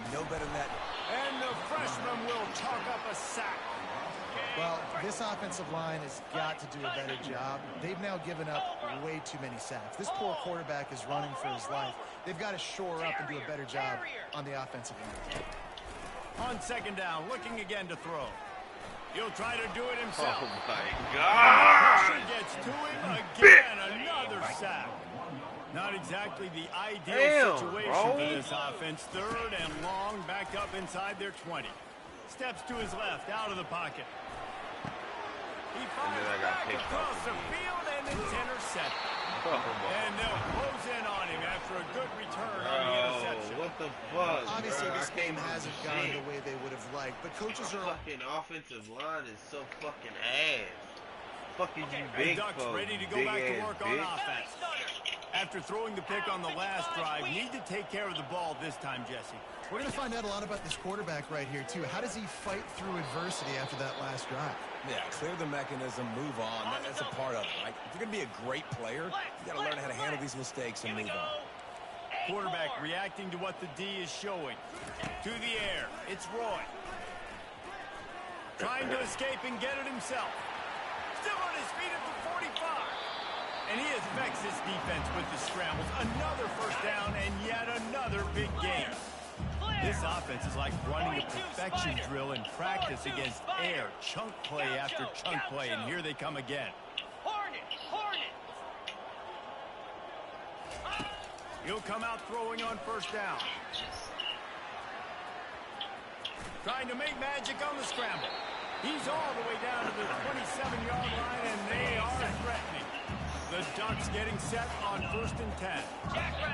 [SPEAKER 2] You know better than that.
[SPEAKER 1] And the freshman will chalk up a sack.
[SPEAKER 3] Well, this offensive line has got to do a better job. They've now given up way too many sacks. This poor quarterback is running for his life. They've got to shore up and do a better job on the offensive line.
[SPEAKER 1] On 2nd down, looking again to throw. He'll try to do it himself.
[SPEAKER 6] Oh, my God.
[SPEAKER 1] Pressure gets to him again. Another sack. Not exactly the ideal situation for this offense. 3rd and long, backed up inside their 20. Steps to his left, out of the pocket. He fires back across the field, and it's intercepted. And they'll close in on him after a good return on the interception.
[SPEAKER 6] What the fuck?
[SPEAKER 3] Obviously, this game hasn't gone the way they would have liked, but coaches are...
[SPEAKER 6] Fucking offensive line is so fucking ass. Fuck is you big
[SPEAKER 1] Ducks
[SPEAKER 6] folks,
[SPEAKER 1] ready to go back to work on offense. After throwing the pick on the last drive, need to take care of the ball this time, Jesse.
[SPEAKER 3] We're going to find out a lot about this quarterback right here, too. How does he fight through adversity after that last drive?
[SPEAKER 2] Yeah, clear the mechanism, move on. That's a part of it, right? If you're going to be a great player, you got to learn how to handle these mistakes and move on.
[SPEAKER 1] Quarterback reacting to what the D is showing. To the air. It's Roy. Trying to escape and get it himself. Still on his feet at the 45. And he affects his defense with the scrambles. Another first down and yet another big gain. This offense is like running a perfection drill in practice against air. Chunk play after chunk play, and here they come again. He'll come out throwing on first down. Trying to make magic on the scramble. He's all the way down to the 27-yard line, and they are threatening. The Ducks getting set on 1st and 10.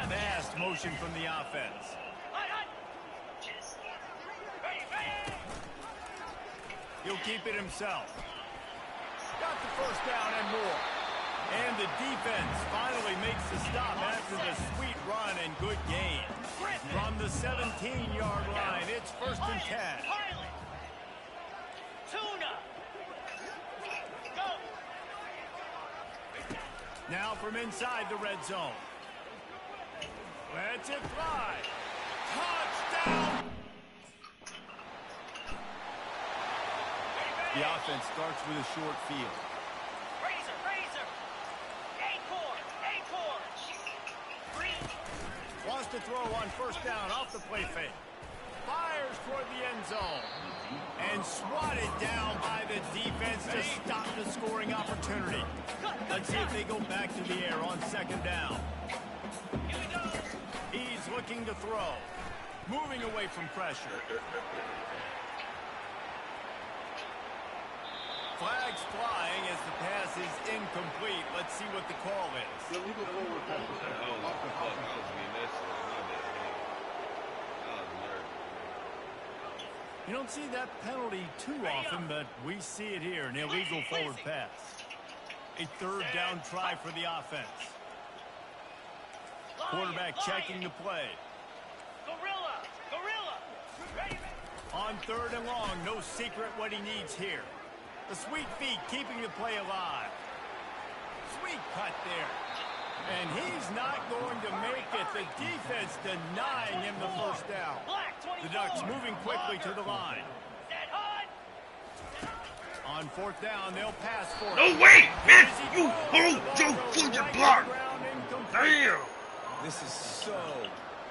[SPEAKER 1] Fast motion from the offense. He'll keep it himself. Got the first down and more. And the defense finally makes the stop after the sweet run and good gain. From the 17-yard line, it's 1st and 10. Now from inside the red zone. Lets it fly. Touchdown! The offense starts with a short field.
[SPEAKER 4] Razor! Acorn!
[SPEAKER 1] Wants to throw on first down off the play fake. Fires toward the end zone. And swatted down by the defense to stop the scoring opportunity. Let's see if they go back to the air on 2nd down. He's looking to throw. Moving away from pressure. Flags flying as the pass is incomplete. Let's see what the call is. You don't see that penalty too often, but we see it here, an illegal forward pass. A 3rd down try for the offense. Quarterback checking the play.
[SPEAKER 4] Gorilla!
[SPEAKER 1] On 3rd and long, no secret what he needs here. The sweet feet keeping the play alive. Sweet cut there. And he's not going to make it. The defense denying him the first down. The Ducks moving quickly to the line. On fourth down, they'll pass for it.
[SPEAKER 6] No way, man! You hold your fucking block! Damn!
[SPEAKER 2] This is so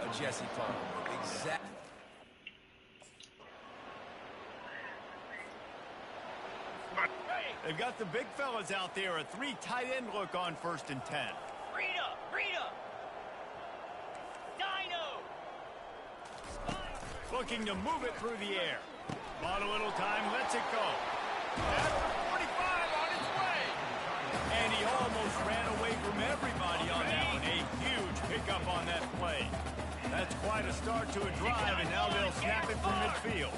[SPEAKER 2] a Jesse Palmer move. Exactly.
[SPEAKER 1] They've got the big fellas out there. A 3 tight end look on 1st and 10.
[SPEAKER 4] Rita! Dino!
[SPEAKER 1] Looking to move it through the air. Bought a little time, lets it go. At the 45 on its way. And he almost ran away from everybody on that one. A huge pickup on that play. That's quite a start to a drive, and now they'll snap it from midfield.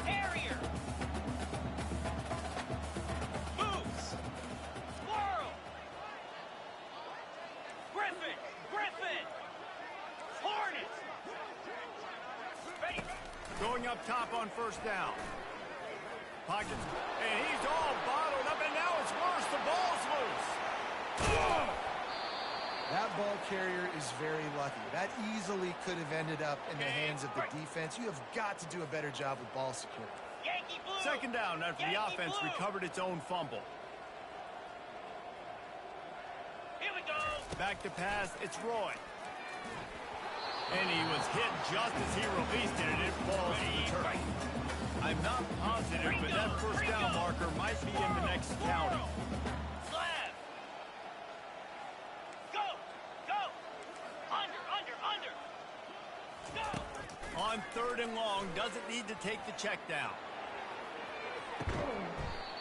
[SPEAKER 4] Harrier! Moves! Swirl! Griffin! Hornet! Ready!
[SPEAKER 1] Going up top on 1st down. Pockets, and he's all bottled up, and now it's worse. The ball's loose.
[SPEAKER 3] That ball carrier is very lucky. That easily could have ended up in the hands of the defense. You have got to do a better job with ball security.
[SPEAKER 4] Yankee blue!
[SPEAKER 1] 2nd down after the offense recovered its own fumble.
[SPEAKER 4] Here we go!
[SPEAKER 1] Back to pass, it's Roy. And he was hit just as he released it, and it falls to the turf. I'm not positive, but that 1st down marker might be in the next county.
[SPEAKER 4] Slab! Go! Under! Go!
[SPEAKER 1] On 3rd and long, doesn't need to take the check down.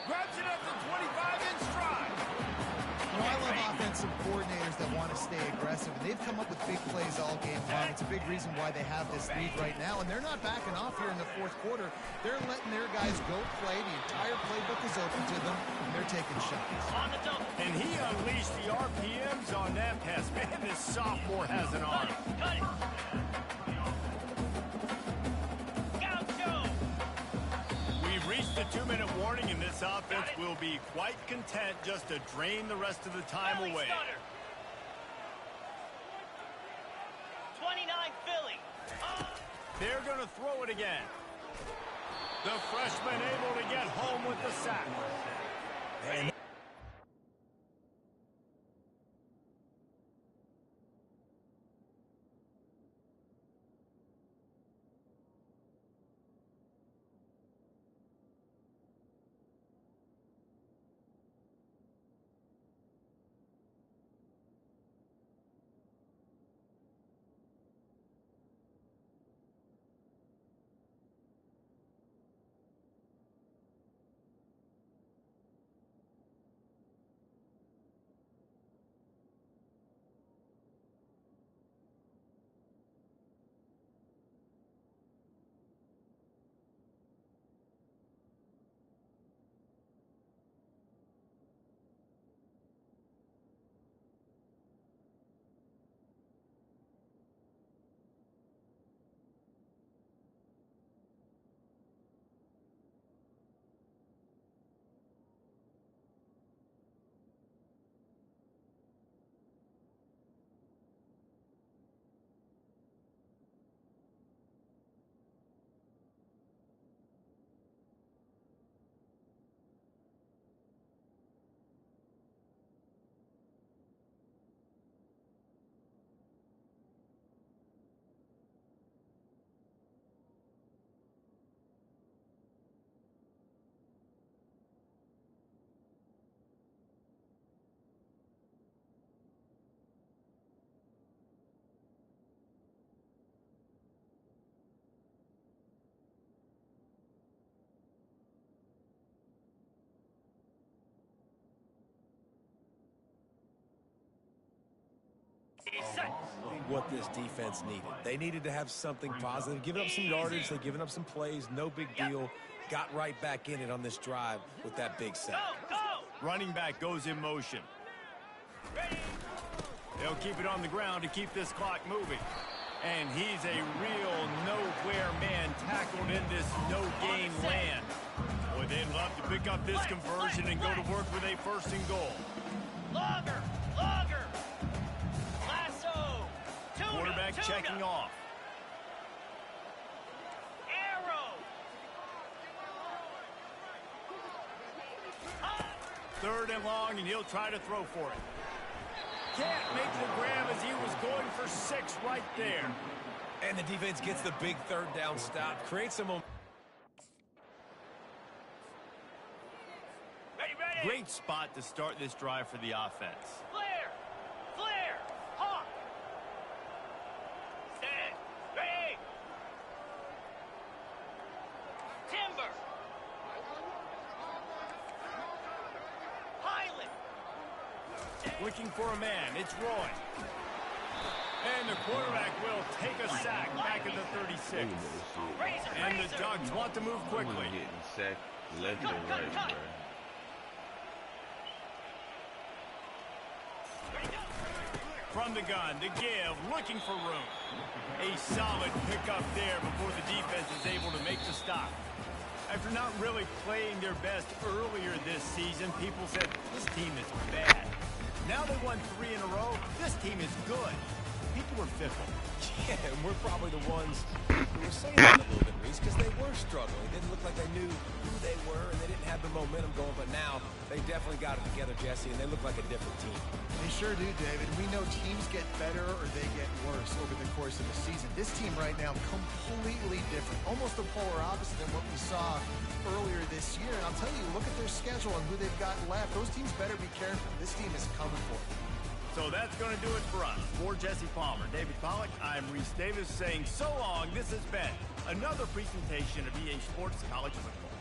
[SPEAKER 1] Grabs it at the 25 in stride.
[SPEAKER 3] Well, I love offensive coordinators that want to stay aggressive, and they've come up with big plays all game long. It's a big reason why they have this lead right now, and they're not backing off here in the 4th quarter. They're letting their guys go play. The entire playbook is open to them, and they're taking shots.
[SPEAKER 4] On the double.
[SPEAKER 1] And he unleashed the RPMs on that pass. Man, this sophomore has an arm.
[SPEAKER 4] Cut it! Gaucho!
[SPEAKER 1] We've reached the 2-minute warning, and this offense will be quite content just to drain the rest of the time
[SPEAKER 4] Philly
[SPEAKER 1] away.
[SPEAKER 4] Stunner. 29 Philly.
[SPEAKER 1] They're going to throw it again. The freshman able to get home with the sack. And
[SPEAKER 2] what this defense needed. They needed to have something positive. Giving up some yardage, they've given up some plays, no big deal. Got right back in it on this drive with that big sack.
[SPEAKER 1] running back goes in motion. They'll keep it on the ground to keep this clock moving. And he's a real nowhere man tackled in this no-gain land. Boy, Boy, they'd love to pick up this conversion and go to work with a first and goal.
[SPEAKER 4] Longer! Longer! Lasso! Tuna!
[SPEAKER 1] Quarterback
[SPEAKER 4] Tuna!
[SPEAKER 1] checking off.
[SPEAKER 4] Arrow!
[SPEAKER 1] Third and long, and he'll try to throw for it. Can't make the grab as he was going for 6 right there.
[SPEAKER 2] And the defense gets the big third down stop. Creates some momentum.
[SPEAKER 4] Ready!
[SPEAKER 1] Great spot to start this drive for the offense.
[SPEAKER 4] Flare! Flare! Hawk! Stand! Ready! Timber! Pilot!
[SPEAKER 1] Looking for a man. It's Roy. And the quarterback will take a sack back at the 36. And the Ducks want to move quickly.
[SPEAKER 6] Getting sacked left and right, bro.
[SPEAKER 1] From the gun to give, looking for room. A solid pickup there before the defense is able to make the stop. After not really playing their best earlier this season, people said, this team is bad. Now they won 3 in a row. This team is good. People are fickle.
[SPEAKER 2] Yeah, and we're probably the ones who were saying that a little bit, Reese, because they were struggling. It didn't look like they knew who they were, and they didn't have the momentum going. But now they definitely got it together, Jesse, and they look like a different team.
[SPEAKER 3] They sure do, David. We know teams get better or they get worse over the course of the season. This team right now, completely different. Almost the polar opposite than what we saw earlier this year. And I'll tell you, look at their schedule and who they've got left. Those teams better be careful. This team is coming for it.
[SPEAKER 1] So that's going to do it for us. For Jesse Palmer, David Pollack, I'm Reese Davis saying so long. This has been another presentation of EA Sports College Football.